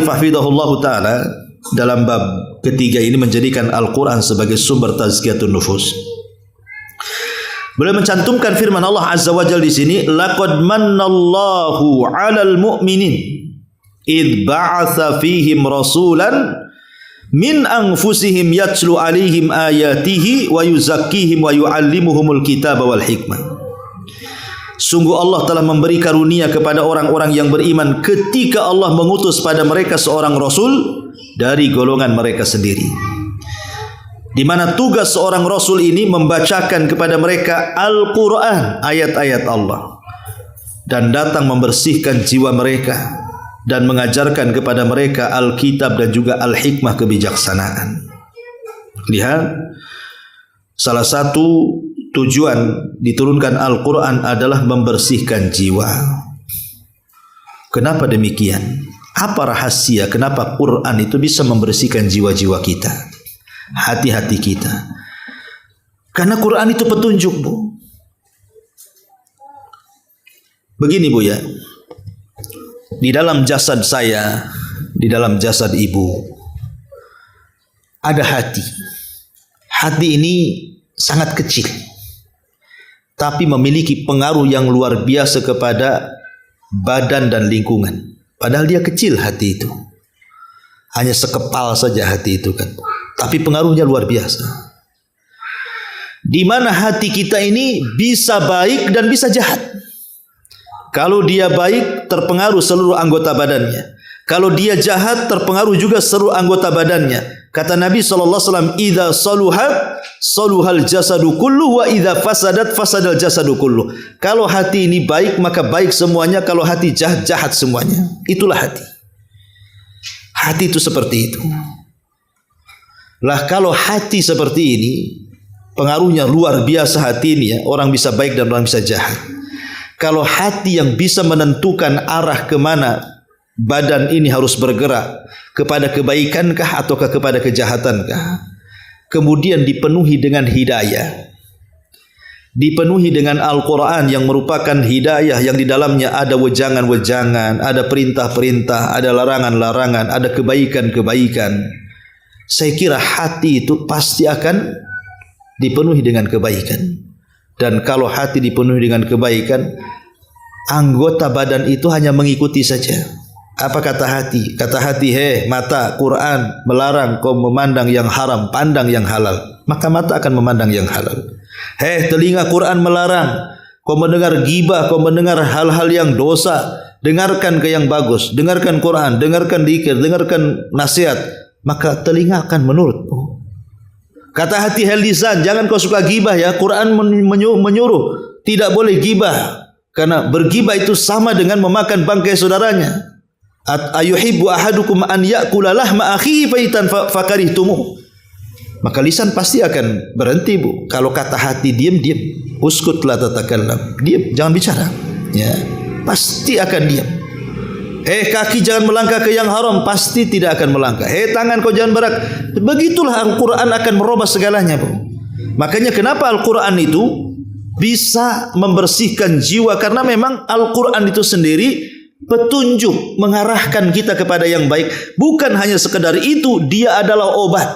hafizahullah taala dalam bab ketiga ini menjadikan Al-Quran sebagai sumber tazkiyatun nufus. Beliau mencantumkan firman Allah Azza wa Jalla di sini, laqad mannallahu 'alal mu'minin id ba'atsa fihim rasulan min anfusihim yatlu 'alaihim ayatihi wa yuzakkihim wa yu'allimuhumul kitaba wal hikmah. Sungguh Allah telah memberi karunia kepada orang-orang yang beriman ketika Allah mengutus pada mereka seorang rasul dari golongan mereka sendiri, di mana tugas seorang rasul ini membacakan kepada mereka Al-Quran, ayat-ayat Allah, dan datang membersihkan jiwa mereka dan mengajarkan kepada mereka Alkitab dan juga Al-Hikmah, kebijaksanaan. Lihat, salah satu tujuan diturunkan Al-Quran adalah membersihkan jiwa. Kenapa demikian? Apa rahasia kenapa Quran itu bisa membersihkan jiwa-jiwa kita, hati-hati kita? Karena Quran itu petunjuk, Bu. Begini, Bu, ya. Di dalam jasad saya, di dalam jasad ibu, ada hati. Hati ini sangat kecil, tapi memiliki pengaruh yang luar biasa kepada badan dan lingkungan. Padahal dia kecil hati itu, hanya sekepal saja hati itu kan, tapi pengaruhnya luar biasa. Di mana hati kita ini bisa baik dan bisa jahat. Kalau dia baik, terpengaruh seluruh anggota badannya. Kalau dia jahat, terpengaruh juga seluruh anggota badannya. Kata Nabi SAW, idza saluhat saluhal jasadu kullu wa idza fasadat fasadal jasadu kullu. Kalau hati ini baik, maka baik semuanya. Kalau hati jahat, jahat semuanya. Itulah hati. Hati itu seperti itu. Lah kalau hati seperti ini, pengaruhnya luar biasa hati ini, ya. Orang bisa baik dan orang bisa jahat. Kalau hati yang bisa menentukan arah kemana badan ini harus bergerak kepada kebaikankah ataukah kepada kejahatankah? Kemudian dipenuhi dengan hidayah, dipenuhi dengan Al-Quran yang merupakan hidayah, yang di dalamnya ada wejangan-wejangan, ada perintah-perintah, ada larangan-larangan, ada kebaikan-kebaikan. Saya kira hati itu pasti akan dipenuhi dengan kebaikan. Dan kalau hati dipenuhi dengan kebaikan, anggota badan itu hanya mengikuti saja. Apa kata hati? Kata hati, mata, Quran melarang kau memandang yang haram, pandang yang halal. Maka mata akan memandang yang halal. Telinga, Quran melarang kau mendengar ghibah, kau mendengar hal-hal yang dosa. Dengarkan ke yang bagus, dengarkan Quran, dengarkan dzikir, dengarkan nasihat. Maka telinga akan menurut. Kata hati, lisan, jangan kau suka ghibah ya. Quran menyuruh tidak boleh ghibah. Karena berghibah itu sama dengan memakan bangkai saudaranya. Ayuhibbu ahadukum an ya'kula lahma akhihi faitan fakarihtumu. Maka lisan pasti akan berhenti, Bu. Kalau kata hati diam, uskut la tatakallam, diam, jangan bicara. Ya, pasti akan diam. Kaki jangan melangkah ke yang haram, pasti tidak akan melangkah. Tangan kau jangan berak. Begitulah Al-Quran akan merubah segalanya, Bu. Makanya kenapa Al-Quran itu bisa membersihkan jiwa, karena memang Al-Quran itu sendiri petunjuk, mengarahkan kita kepada yang baik. Bukan hanya sekedar itu, dia adalah obat.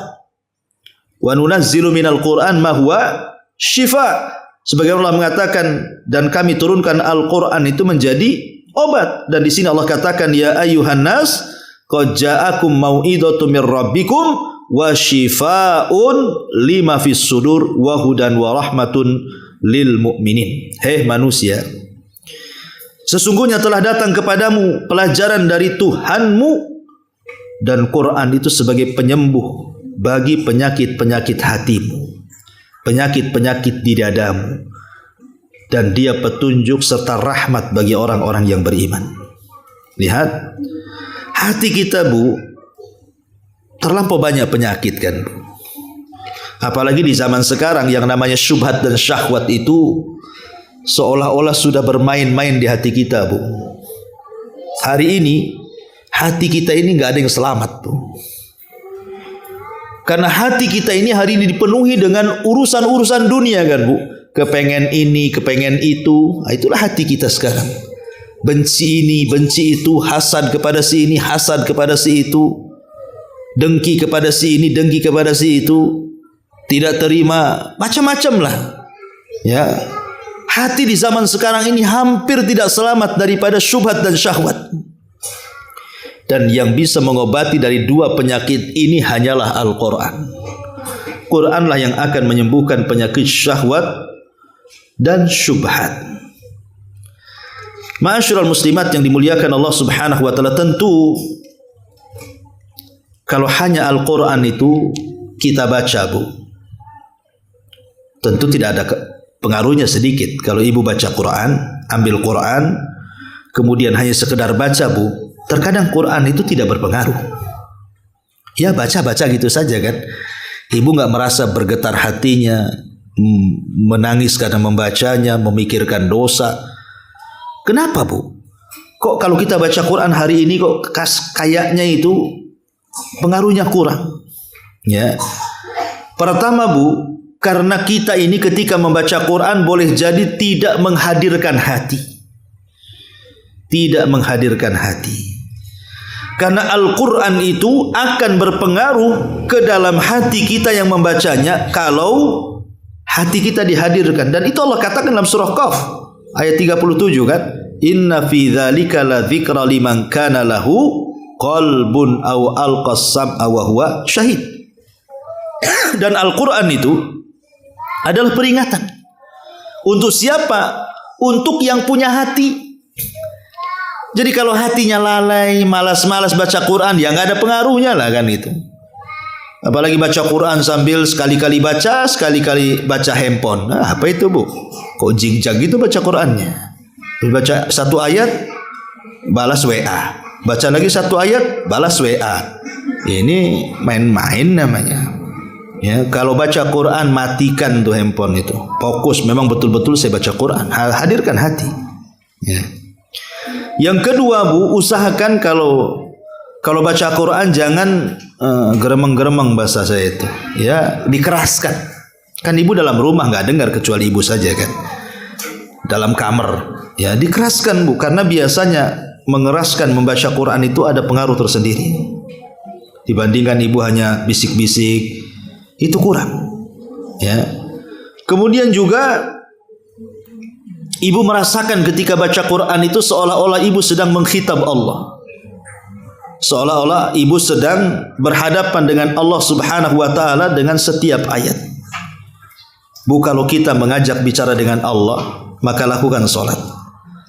Wa nunazzilu minal Qur'an ma huwa syifa. Sebagaimana Allah mengatakan, dan kami turunkan Al-Quran itu menjadi obat. Dan di sini Allah katakan, ya ayyuhan nas qad ja'akum mau'idhatun mir rabbikum wa syifaa'un lima fis sudur wa hudan wa rahmatun lil mu'minin. Manusia, sesungguhnya telah datang kepadamu pelajaran dari Tuhanmu, dan Quran itu sebagai penyembuh bagi penyakit-penyakit hatimu, penyakit-penyakit di dadamu, dan dia petunjuk serta rahmat bagi orang-orang yang beriman. Lihat, hati kita, Bu, terlampau banyak penyakit kan, Bu. Apalagi di zaman sekarang yang namanya syubhat dan syahwat itu seolah-olah sudah bermain-main di hati kita, Bu. Hari ini hati kita ini nggak ada yang selamat, Bu. Karena hati kita ini hari ini dipenuhi dengan urusan-urusan dunia kan, Bu. Kepengen ini, kepengen itu. Nah, itulah hati kita sekarang. Benci ini, benci itu, hasad kepada si ini, hasad kepada si itu, dengki kepada si ini, dengki kepada si itu, tidak terima, macam-macam lah. Ya. Hati di zaman sekarang ini hampir tidak selamat daripada syubhat dan syahwat. Dan yang bisa mengobati dari dua penyakit ini hanyalah Al-Quran. Quranlah yang akan menyembuhkan penyakit syahwat dan syubhat. Ma'asyiral muslimat yang dimuliakan Allah Subhanahu wa taala, tentu kalau hanya Al-Quran itu kita baca, Bu, tentu tidak ada pengaruhnya sedikit. Kalau ibu baca Quran, ambil Quran, kemudian hanya sekedar baca, Bu, terkadang Quran itu tidak berpengaruh. Ya baca-baca gitu saja kan. Ibu nggak merasa bergetar hatinya, menangis karena membacanya, memikirkan dosa. Kenapa, Bu? Kok kalau kita baca Quran hari ini kok kayaknya itu pengaruhnya kurang? Ya. Pertama, Bu, karena kita ini ketika membaca Quran boleh jadi tidak menghadirkan hati. Tidak menghadirkan hati. Karena Al-Quran itu akan berpengaruh ke dalam hati kita yang membacanya kalau hati kita dihadirkan. Dan itu Allah katakan dalam surah Qaf ayat 37 kan, inna fi dzalika la dzikra liman kana lahu qalbun aw alqas sam'a wa huwa syahid. Dan Al-Quran itu adalah peringatan untuk siapa? Untuk yang punya hati. Jadi kalau hatinya lalai, malas-malas baca Quran, ya nggak ada pengaruhnya lah kan itu. Apalagi baca Quran sambil sekali-kali baca handphone. Nah, apa itu, Bu? Kok jingjang gitu baca Qurannya? Baca satu ayat, balas WA. Baca lagi satu ayat, balas WA. Ini main-main namanya. Ya, kalau baca Quran matikan tuh handphone itu. Fokus, memang betul-betul saya baca Quran. Hadirkan hati. Ya. Yang kedua Bu, usahakan kalau baca Quran jangan geremeng-geremeng bahasa saya itu, ya, dikeraskan. Kan ibu dalam rumah nggak dengar kecuali ibu saja kan, dalam kamar, ya dikeraskan Bu, karena biasanya mengeraskan membaca Quran itu ada pengaruh tersendiri. Dibandingkan ibu hanya bisik-bisik, itu kurang, ya. Kemudian juga ibu merasakan ketika baca Quran itu seolah-olah ibu sedang mengkhitab Allah. Seolah-olah ibu sedang berhadapan dengan Allah Subhanahu wa taala dengan setiap ayat. Bu, kalau kita mengajak bicara dengan Allah, maka lakukan salat.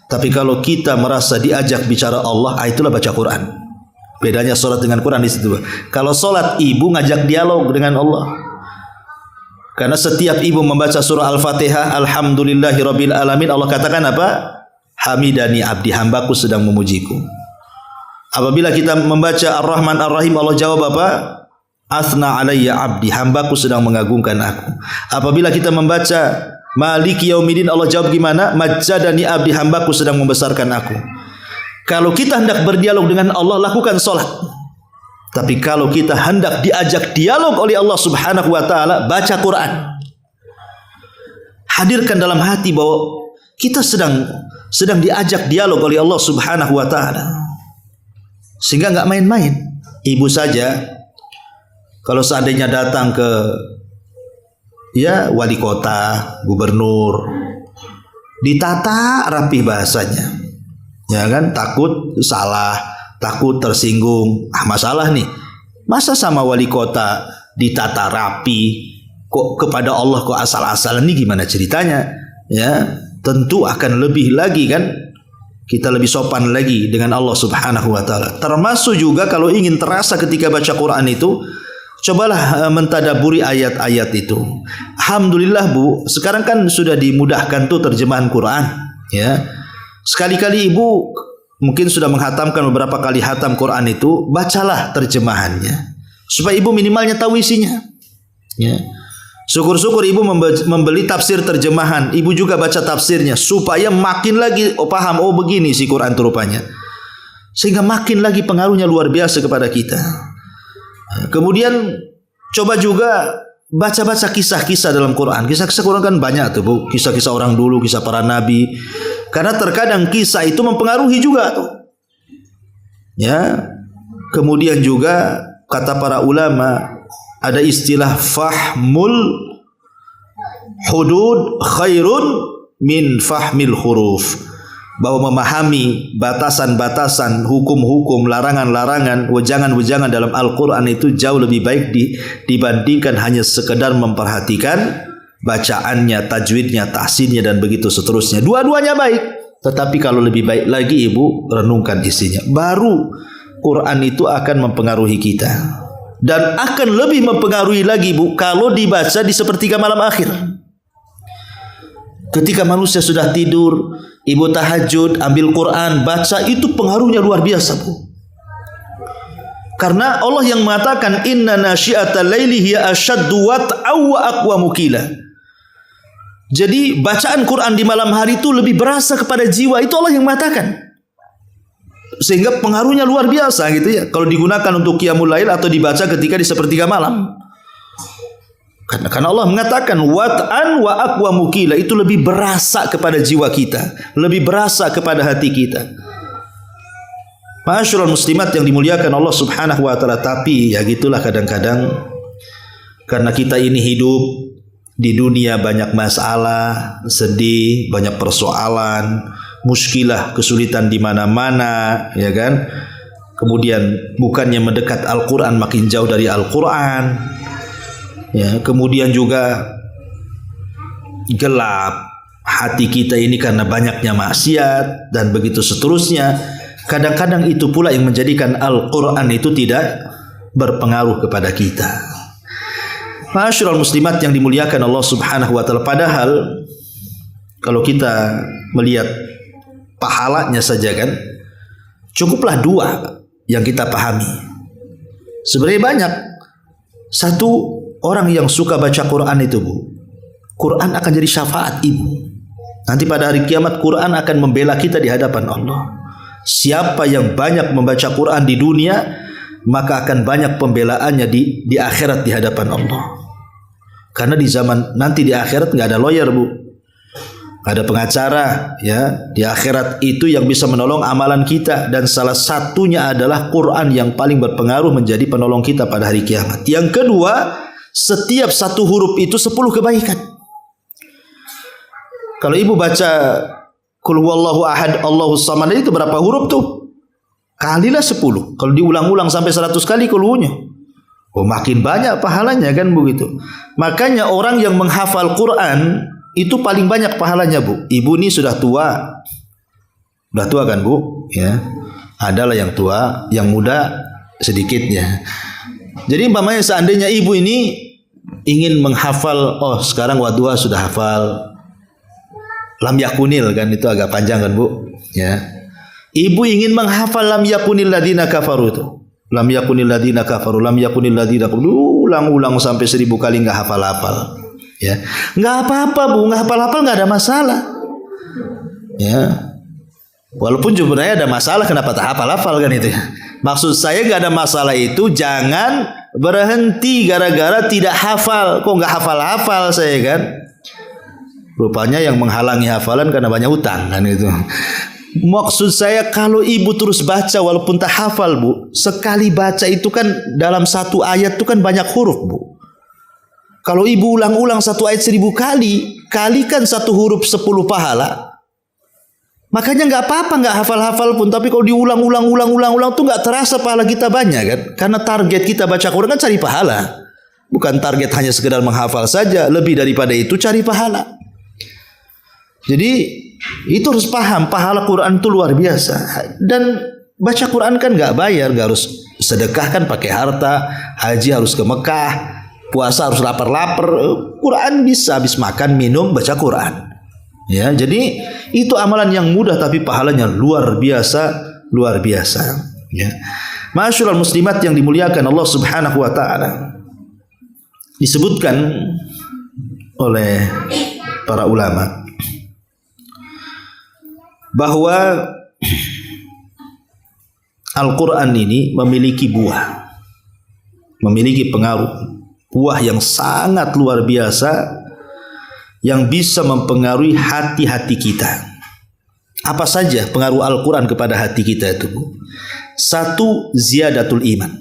Tapi kalau kita merasa diajak bicara Allah, itulah baca Quran. Bedanya salat dengan Quran di situ. Kalau salat ibu ngajak dialog dengan Allah. Karena setiap ibu membaca surah Al-Fatihah, alhamdulillahirabbil alamin, Allah katakan apa? Hamidani abdi, hambaku sedang memujiku. Apabila kita membaca Ar-Rahman Ar-Rahim, Allah jawab apa? Asna alayya abdi, hambaku sedang mengagungkan aku. Apabila kita membaca Maliki Yaumiddin, Allah jawab gimana? Majjadani abdi, hambaku sedang membesarkan aku. Kalau kita hendak berdialog dengan Allah, lakukan salat. Tapi kalau kita hendak diajak dialog oleh Allah Subhanahu wa taala, baca Quran. Hadirkan dalam hati bahwa kita sedang diajak dialog oleh Allah Subhanahu wa taala. Sehingga enggak main-main. Ibu saja kalau seandainya datang ke wali kota, gubernur, ditata rapi bahasanya. Ya kan, takut salah, takut tersinggung. Masalah nih. Masa sama wali kota ditata rapi, kok kepada Allah kok asal-asalan, ini gimana ceritanya? Ya, tentu akan lebih lagi kan, kita lebih sopan lagi dengan Allah Subhanahu wa taala. Termasuk juga kalau ingin terasa ketika baca Quran itu, cobalah mentadaburi ayat-ayat itu. Alhamdulillah Bu, sekarang kan sudah dimudahkan tuh terjemahan Quran, ya. Sekali-kali ibu mungkin sudah menghatamkan beberapa kali hatam Quran itu, bacalah terjemahannya supaya ibu minimalnya tahu isinya, ya. Syukur-syukur ibu membeli tafsir terjemahan, ibu juga baca tafsirnya supaya makin lagi paham, oh begini si Quran itu rupanya, sehingga makin lagi pengaruhnya luar biasa kepada kita. Kemudian coba juga baca-baca kisah-kisah dalam Quran. Kisah-kisah Quran kan banyak tuh Bu, kisah-kisah orang dulu, kisah para nabi. Karena terkadang kisah itu mempengaruhi juga tuh, ya. Kemudian juga kata para ulama, ada istilah fahmul hudud khairun min fahmil huruf, bahwa memahami batasan-batasan, hukum-hukum, larangan-larangan, wejangan-wejangan dalam Al-Quran itu jauh lebih baik dibandingkan hanya sekedar memperhatikan bacaannya, tajwidnya, tahsinnya, dan begitu seterusnya. Dua-duanya baik, tetapi kalau lebih baik lagi ibu renungkan isinya. Baru Quran itu akan mempengaruhi kita. Dan akan lebih mempengaruhi lagi Bu, kalau dibaca di sepertiga malam akhir. Ketika manusia sudah tidur, ibu tahajud, ambil Quran, baca, itu pengaruhnya luar biasa Bu. Karena Allah yang mengatakan inna nasyi'atal laili hiya asyaddu wat'aw wa aqwamu qila. Jadi bacaan Quran di malam hari itu lebih berasa kepada jiwa, itu Allah yang mengatakan. Sehingga pengaruhnya luar biasa gitu ya, kalau digunakan untuk qiyamul lail atau dibaca ketika di sepertiga malam. Karena Allah mengatakan wat'an wa aqwamu qila, itu lebih berasa kepada jiwa kita, lebih berasa kepada hati kita. Ma'asyiral muslimat yang dimuliakan Allah Subhanahu wa taala. Tapi ya gitulah, kadang-kadang karena kita ini hidup di dunia banyak masalah, sedih, banyak persoalan, muskilah, kesulitan di mana-mana, ya kan? Kemudian bukannya mendekat Al-Qur'an, makin jauh dari Al-Qur'an. Ya, kemudian juga gelap hati kita ini karena banyaknya maksiat dan begitu seterusnya. Kadang-kadang itu pula yang menjadikan Al-Qur'an itu tidak berpengaruh kepada kita. Ma'asyiral muslimat yang dimuliakan Allah Subhanahu wa taala. Padahal kalau kita melihat pahalanya saja kan, cukuplah dua yang kita pahami. Sebenarnya banyak. Satu, orang yang suka baca Quran itu Bu, Quran akan jadi syafaat ibu. Nanti pada hari kiamat Quran akan membela kita di hadapan Allah. Siapa yang banyak membaca Quran di dunia, maka akan banyak pembelaannya di akhirat di hadapan Allah. Karena di zaman nanti di akhirat nggak ada lawyer, Bu. Nggak ada pengacara, ya. Di akhirat itu yang bisa menolong amalan kita, dan salah satunya adalah Quran yang paling berpengaruh menjadi penolong kita pada hari kiamat. Yang kedua, setiap satu huruf itu 10 kebaikan. Kalau ibu baca Qul huwallahu ahad Allahus samad itu berapa huruf tuh? Kalilah 10. Kalau diulang-ulang sampai 100 kali kulhunya, oh makin banyak pahalanya kan begitu. Makanya orang yang menghafal Quran itu paling banyak pahalanya, Bu. Ibu ini sudah tua. Sudah tua kan, Bu? Ya. Adalah yang tua, yang muda sedikitnya. Jadi umpamanya seandainya ibu ini ingin menghafal, oh sekarang Wadduha sudah hafal Lam Yakunil, kan itu agak panjang kan, Bu? Ya. Ibu ingin menghafal Lam Yakunil ladina kafaru itu. Lam Yakunil ladina kafaru, Lam Yakunil ladina kafaru. Ulang-ulang sampai 1000 kali enggak hafal-hafal. Ya. Enggak apa-apa, Bu, enggak hafal-hafal enggak ada masalah. Ya. Walaupun sebenarnya ada masalah, kenapa tak hafal-hafal kan itu. Maksud saya enggak ada masalah itu jangan berhenti gara-gara tidak hafal. Kok enggak hafal-hafal saya kan? Rupanya yang menghalangi hafalan karena banyak utang kan itu. Maksud saya kalau ibu terus baca walaupun tak hafal, Bu, sekali baca itu kan dalam satu ayat itu kan banyak huruf, Bu. Kalau ibu ulang-ulang satu ayat 1000 kali, kalikan satu huruf 10 pahala. Makanya nggak apa-apa nggak hafal-hafal pun, tapi kalau diulang-ulang tuh nggak terasa pahala kita banyak kan? Karena target kita baca Quran kan cari pahala. Bukan target hanya sekedar menghafal saja, lebih daripada itu cari pahala. Jadi itu harus paham, pahala Quran itu luar biasa. Dan baca Quran kan nggak bayar, nggak harus sedekah kan pakai harta, haji harus ke Mekah, puasa harus lapar-lapar. Quran bisa habis makan, minum, baca Quran. Ya, jadi itu amalan yang mudah tapi pahalanya luar biasa, luar biasa. Ya. Ma'asyiral muslimat yang dimuliakan Allah Subhanahu wa taala. Disebutkan oleh para ulama bahwa Al-Quran ini memiliki buah, memiliki pengaruh, buah yang sangat luar biasa yang bisa mempengaruhi hati-hati kita. Apa saja pengaruh Al-Quran kepada hati kita itu? Satu, ziyadatul iman.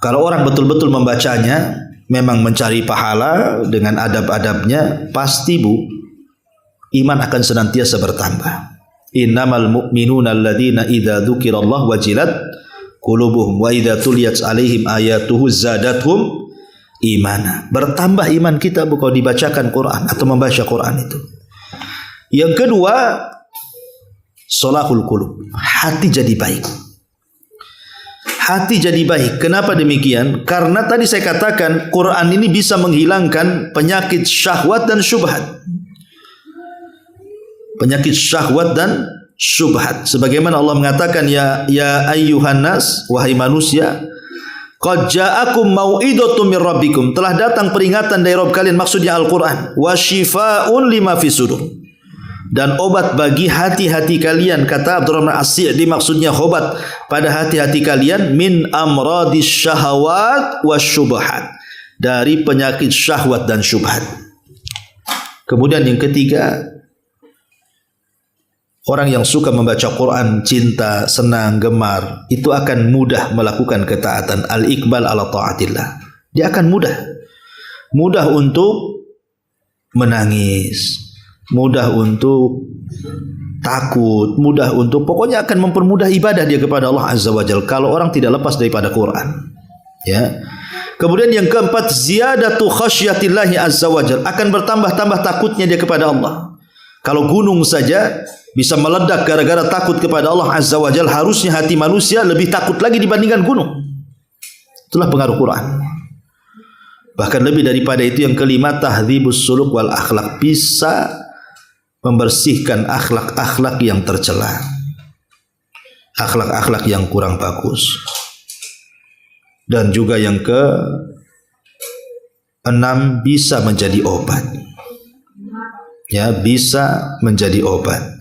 Kalau orang betul-betul membacanya, memang mencari pahala dengan adab-adabnya, pasti, Bu, iman akan senantiasa bertambah. Innamal mu'minuna alladzina idza dzukirallahu wajilat qulubuhum wa idza tuliyat 'alaihim ayatuhu zadatuhum imana. Bertambah iman kita kalau dibacakan Quran atau membaca Quran itu. Yang kedua, sholahul qulub. Hati jadi baik. Hati jadi baik. Kenapa demikian? Karena tadi saya katakan Quran ini bisa menghilangkan penyakit syahwat dan syubhat. Penyakit syahwat dan syubhat. Sebagaimana Allah mengatakan, ya ayyuhan nas, wahai manusia, qad ja'akum mau'idatun mir rabbikum, telah datang peringatan dari Rabb kalian, maksudnya Al-Quran, wa shifaa'un lima fi sudur, dan obat bagi hati-hati kalian. Kata Abdurrahman As-Sa'di, maksudnya obat pada hati-hati kalian, min amradis syahawat wasyubhat, dari penyakit syahwat dan syubhat. Kemudian yang ketiga, orang yang suka membaca Quran, cinta, senang, gemar, itu akan mudah melakukan ketaatan. Al-iqbal ala ta'atillah. Dia akan mudah untuk menangis, mudah untuk takut, mudah untuk, pokoknya akan mempermudah ibadah dia kepada Allah Azza wa Jalla kalau orang tidak lepas daripada Quran. Ya. Kemudian yang keempat, ziyadatu khasyatillahi azza wa Jalla, akan bertambah-tambah takutnya dia kepada Allah. Kalau gunung saja bisa meledak gara-gara takut kepada Allah Azza wa Jalla, harusnya hati manusia lebih takut lagi dibandingkan gunung. Itulah pengaruh Quran. Bahkan lebih daripada itu, yang kelima, tahdzibus suluk wal akhlak, bisa membersihkan akhlak-akhlak yang tercela, akhlak-akhlak yang kurang bagus. Dan juga yang keenam, bisa menjadi obat. Ya, bisa menjadi obat.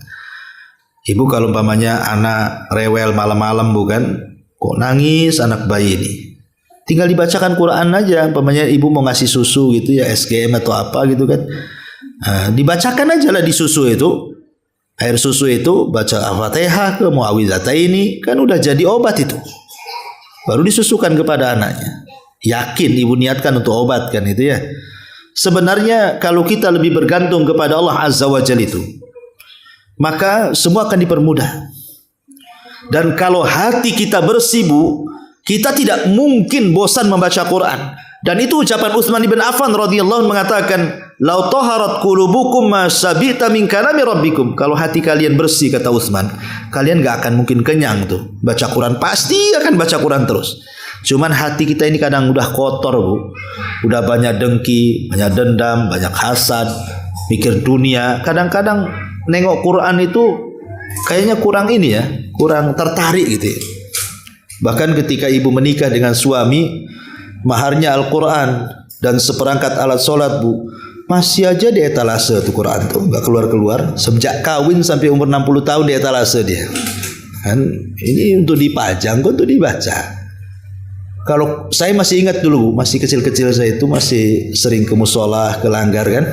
Ibu kalau umpamanya anak rewel malam-malam bukan, kok nangis anak bayi ini, tinggal dibacakan Quran aja. Umpamanya ibu mau ngasih susu gitu ya, SGM atau apa gitu kan, dibacakan aja lah di susu itu, air susu itu, baca Al-Fatihah ke Muawwidhataini, kan udah jadi obat itu. Baru disusukan kepada anaknya. Yakin ibu niatkan untuk obat kan itu ya. Sebenarnya kalau kita lebih bergantung kepada Allah Azza wa Jalla itu, maka semua akan dipermudah. Dan kalau hati kita bersih Bu, kita tidak mungkin bosan membaca Quran. Dan itu ucapan Utsman bin Affan radhiyallahu anhu mengatakan, "Lau taharat qulubukum ma sabita min kalami rabbikum." Kalau hati kalian bersih kata Utsman, kalian enggak akan mungkin kenyang tuh. Baca Quran pasti akan baca Quran terus. Cuman hati kita ini kadang udah kotor Bu. Udah banyak dengki, banyak dendam, banyak hasad, mikir dunia. Kadang-kadang nengok Quran itu kayaknya kurang ini ya, kurang tertarik gitu ya. Bahkan ketika ibu menikah dengan suami, maharnya Al-Quran dan seperangkat alat sholat Bu, masih aja di etalase tuh Quran tuh, nggak keluar-keluar. Sejak kawin sampai umur 60 tahun di etalase dia. Kan ini untuk dipajang, untuk dibaca. Kalau saya masih ingat dulu Bu, masih kecil-kecil saya itu masih sering ke musola, ke langgar kan.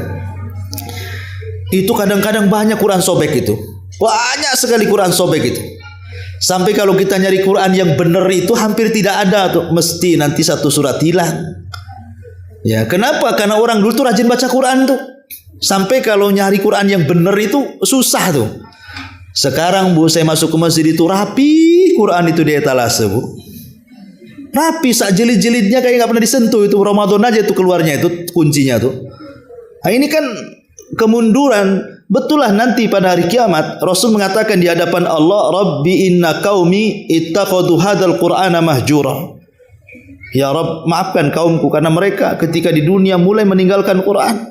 Itu kadang-kadang banyak Quran sobek itu. Banyak sekali Quran sobek itu. Sampai kalau kita nyari Quran yang benar itu hampir tidak ada tuh, mesti nanti satu surat hilang. Ya, kenapa? Karena orang dulu tuh rajin baca Quran tuh. Sampai kalau nyari Quran yang benar itu susah tuh. Sekarang Bu, saya masuk ke masjid itu rapi Quran itu di etalase Bu. Rapi, sak jilid-jilidnya kayak nggak pernah disentuh itu. Ramadan aja tuh keluarnya itu kuncinya tuh. Nah, ini kan kemunduran. Betul lah nanti pada hari kiamat Rasul mengatakan di hadapan Allah, Rabbi inna qaumi ittakhadhu hadzal qur'ana mahjura. Ya Rabb, maafkan kaumku karena mereka ketika di dunia mulai meninggalkan Quran.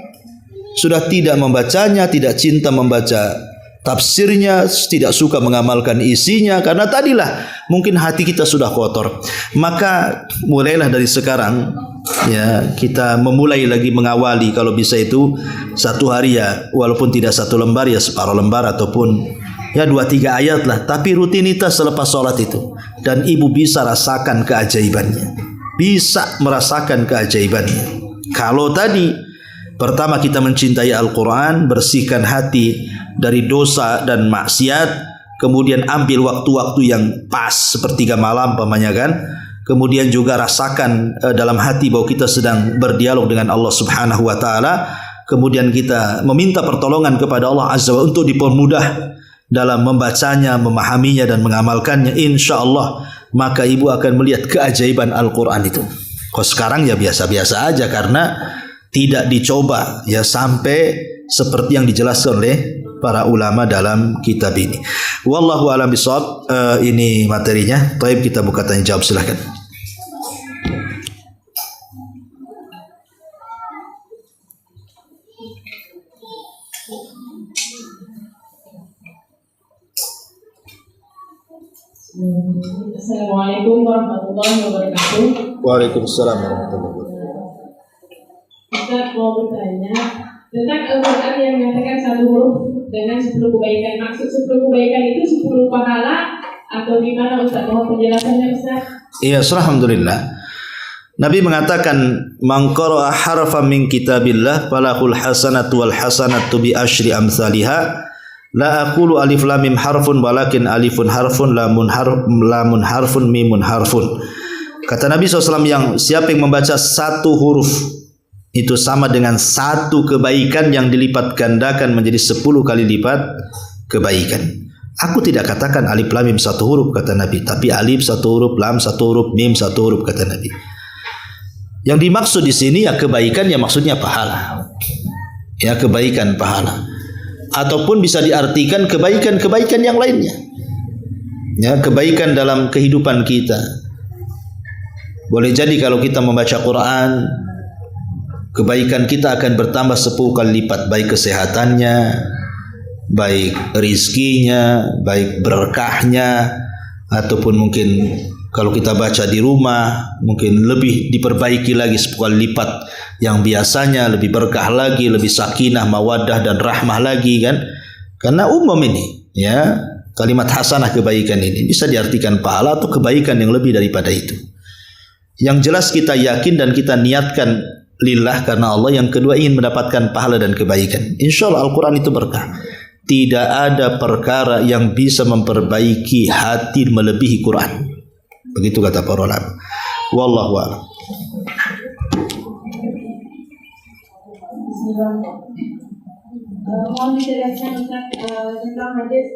Sudah tidak membacanya, tidak cinta membaca tafsirnya, tidak suka mengamalkan isinya, karena tadilah mungkin hati kita sudah kotor. Maka mulailah dari sekarang ya, kita memulai lagi mengawali, kalau bisa itu satu hari ya, walaupun tidak satu lembar ya separuh lembar, ataupun ya 2-3 ayat lah, tapi rutinitas selepas sholat itu. Dan ibu bisa rasakan keajaibannya, bisa merasakan keajaibannya. Kalau tadi pertama kita mencintai Al-Quran, bersihkan hati dari dosa dan maksiat, kemudian ambil waktu-waktu yang pas sepertiga malam pamannya kan. Kemudian juga rasakan dalam hati bahwa kita sedang berdialog dengan Allah Subhanahu wa taala. Kemudian kita meminta pertolongan kepada Allah Azza wa Jalla untuk dipermudah dalam membacanya, memahaminya dan mengamalkannya. Insyaallah maka ibu akan melihat keajaiban Al-Quran itu. Kok sekarang ya biasa-biasa aja karena tidak dicoba ya sampai seperti yang dijelaskan oleh para ulama dalam kitab ini. Wallahu a'lam bishawab. Ini materinya. Baik, kita buka tanya jawab, silakan. Assalamualaikum warahmatullahi wabarakatuh. Waalaikumsalam warahmatullahi wabarakatuh. Ustaz mau bertanya tentang Al-Quran yang mengatakan satu huruf dengan 10 kebaikan. Maksud 10 kebaikan itu 10 pahala atau gimana Ustaz? Mohon penjelasannya Ustaz. Iya, alhamdulillah. Nabi mengatakan, "Man qara'a harfan min kitabillah falahul hasanatu wal hasanatu bi asyri amsalihha. La aqulu alif lam mim harfun walakin alifun harfun lamun harfun mimun harfun." Kata Nabi SAW, yang siapa yang membaca satu huruf itu sama dengan satu kebaikan yang dilipat gandakan menjadi 10 kali lipat kebaikan. Aku tidak katakan alif lam mim satu huruf kata Nabi, tapi alif satu huruf, lam satu huruf, mim satu huruf kata Nabi. Yang dimaksud di sini ya kebaikan, ya maksudnya pahala. Ya kebaikan pahala. Ataupun bisa diartikan kebaikan-kebaikan yang lainnya. Ya kebaikan dalam kehidupan kita. Boleh jadi kalau kita membaca Quran, kebaikan kita akan bertambah 10 kali lipat, baik kesehatannya, baik rizkinya, baik berkahnya, ataupun mungkin kalau kita baca di rumah mungkin lebih diperbaiki lagi 10 kali lipat yang biasanya, lebih berkah lagi, lebih sakinah, mawaddah dan rahmah lagi kan. Karena umum ini ya, Kalimat hasanah, kebaikan ini bisa diartikan pahala atau kebaikan yang lebih daripada itu. Yang jelas kita yakin dan kita niatkan lillah karena Allah. Yang kedua ingin mendapatkan pahala dan kebaikan. Insya Allah Al-Quran itu berkah. Tidak ada perkara yang bisa memperbaiki hati melebihi Quran. Begitu kata para ulama. Wallahu a'lam. Mohon dijelaskan Ustaz tentang hadis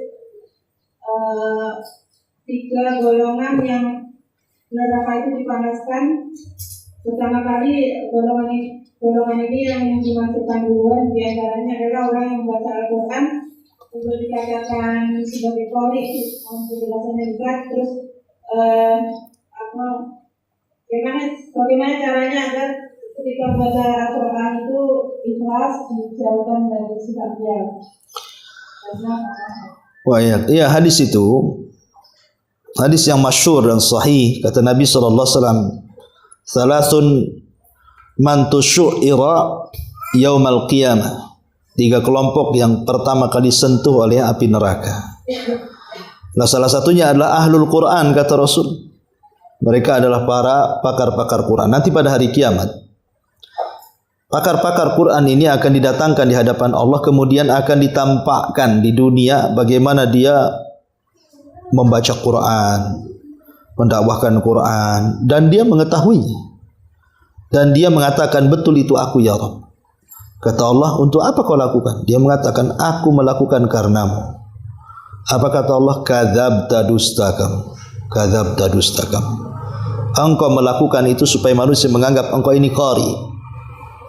tiga golongan yang neraka itu dipanaskan. Pertama kali golongan ini yang dimasukkan duluan, diantaranya adalah orang yang membaca Al-Quran untuk dikatakan sebagai qori. Penjelasannya juga terus bagaimana caranya agar ketika membaca Al-Quran itu ikhlas, dijauhkan dari sifat dia. Wah ya, hadis itu hadis yang masyhur dan sahih, kata Nabi SAW, salasun man tusyu'ira yaumal qiyamah. 3 kelompok yang pertama kali sentuh oleh api neraka. Nah, salah satunya adalah ahlul Quran, kata Rasul. Mereka adalah para pakar-pakar Quran. Nanti pada hari kiamat, pakar-pakar Quran ini akan didatangkan di hadapan Allah, kemudian akan ditampakkan di dunia bagaimana dia membaca Quran, mendakwahkan Quran, dan dia mengetahuinya. Dan dia mengatakan, betul itu aku ya Rabb. Kata Allah, untuk apa kau lakukan? Dia mengatakan, aku melakukan karenamu. Apa kata Allah? Kadzabta dustakam. Kadzabta dustakam. Engkau melakukan itu supaya manusia menganggap engkau ini qari.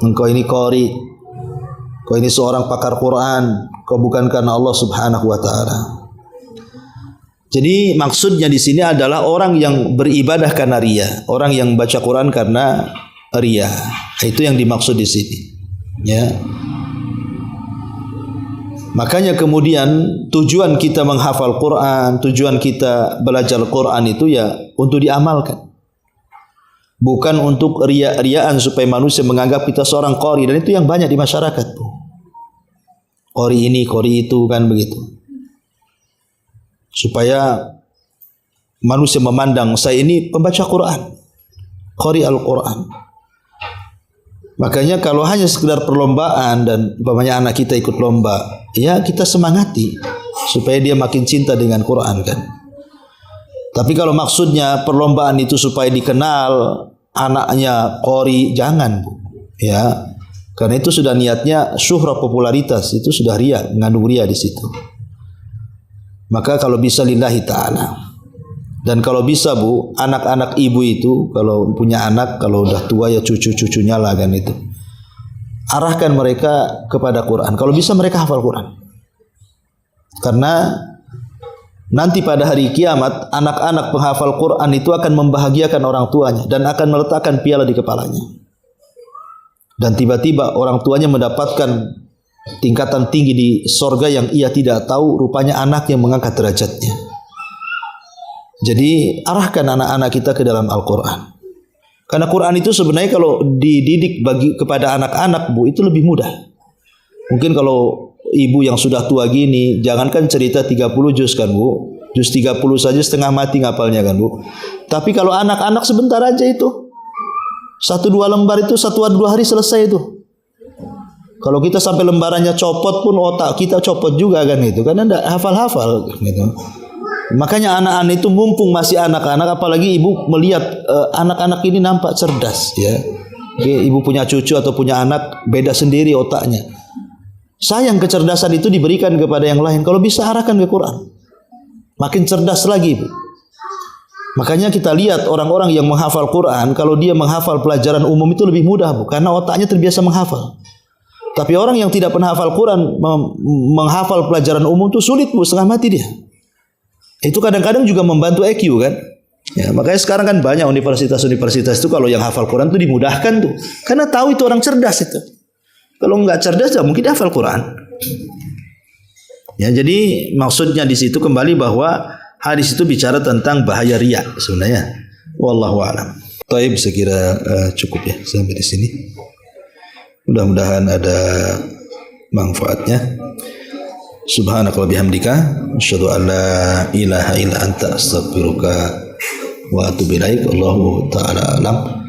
Engkau ini qari. Kau ini seorang pakar Quran. Kau bukan karena Allah Subhanahu wa taala. Jadi maksudnya di sini adalah orang yang beribadah karena riya, orang yang baca Quran karena riya. Itu yang dimaksud di sini. Ya. Makanya kemudian tujuan kita menghafal Quran, tujuan kita belajar Quran itu ya untuk diamalkan. Bukan untuk riya-riaan supaya manusia menganggap kita seorang qari, dan itu yang banyak di masyarakat, Bu. Qari ini, qari itu, kan begitu. Supaya manusia memandang saya ini pembaca Quran, qari Al-Quran. Makanya kalau hanya sekedar perlombaan dan umpamanya anak kita ikut lomba, ya kita semangati supaya dia makin cinta dengan Quran, kan. Tapi kalau maksudnya perlombaan itu supaya dikenal anaknya qori, jangan, Bu. Ya. Karena itu sudah niatnya syuhrah, popularitas, itu sudah riya, mengandung riya di situ. Maka kalau bisa lillahi ta'ala. Dan kalau bisa, Bu, anak-anak ibu itu kalau punya anak, kalau udah tua ya cucu-cucunya lah, kan itu. Arahkan mereka kepada Quran. Kalau bisa mereka hafal Quran. Karena nanti pada hari kiamat anak-anak penghafal Quran itu akan membahagiakan orang tuanya dan akan meletakkan piala di kepalanya. Dan tiba-tiba orang tuanya mendapatkan tingkatan tinggi di sorga yang ia tidak tahu, rupanya anak yang mengangkat derajatnya. Jadi arahkan anak-anak kita ke dalam Al-Quran. Karena Quran itu sebenarnya kalau dididik kepada anak-anak, Bu, itu lebih mudah. Mungkin kalau ibu yang sudah tua gini, jangankan cerita 30 juz, kan, Bu. Juz 30 saja setengah mati ngapalnya, kan, Bu. Tapi kalau anak-anak sebentar aja itu. 1-2 lembar itu 1-2 hari selesai itu. Kalau kita sampai lembarannya copot pun otak kita copot juga, kan, itu. Karena enggak hafal-hafal, gitu. Makanya anak-anak itu mumpung masih anak-anak, apalagi ibu melihat anak-anak ini nampak cerdas, ya. Ibu punya cucu atau punya anak, beda sendiri otaknya. Sayang kecerdasan itu diberikan kepada yang lain. Kalau bisa arahkan ke Quran, makin cerdas lagi, Bu. Makanya kita lihat orang-orang yang menghafal Quran, kalau dia menghafal pelajaran umum itu lebih mudah, Bu, karena otaknya terbiasa menghafal. Tapi orang yang tidak pernah hafal Quran menghafal pelajaran umum itu sulit, Bu, setengah mati dia. Itu kadang-kadang juga membantu EQ, kan. Ya, makanya sekarang kan banyak universitas-universitas itu kalau yang hafal Quran itu dimudahkan tuh. Karena tahu itu orang cerdas itu. Kalau nggak cerdas ya mungkin dia hafal Quran. Ya, jadi maksudnya di situ kembali bahwa hadis itu bicara tentang bahaya riya sebenarnya. Wallahu a'lam. Taib, saya kira cukup ya sampai di sini. Mudah-mudahan ada manfaatnya. Subhanaka wa bihamdika asyhadu an la ilaha illa anta astaghfiruka wa atubu ilaik. Allahu ta'ala alam.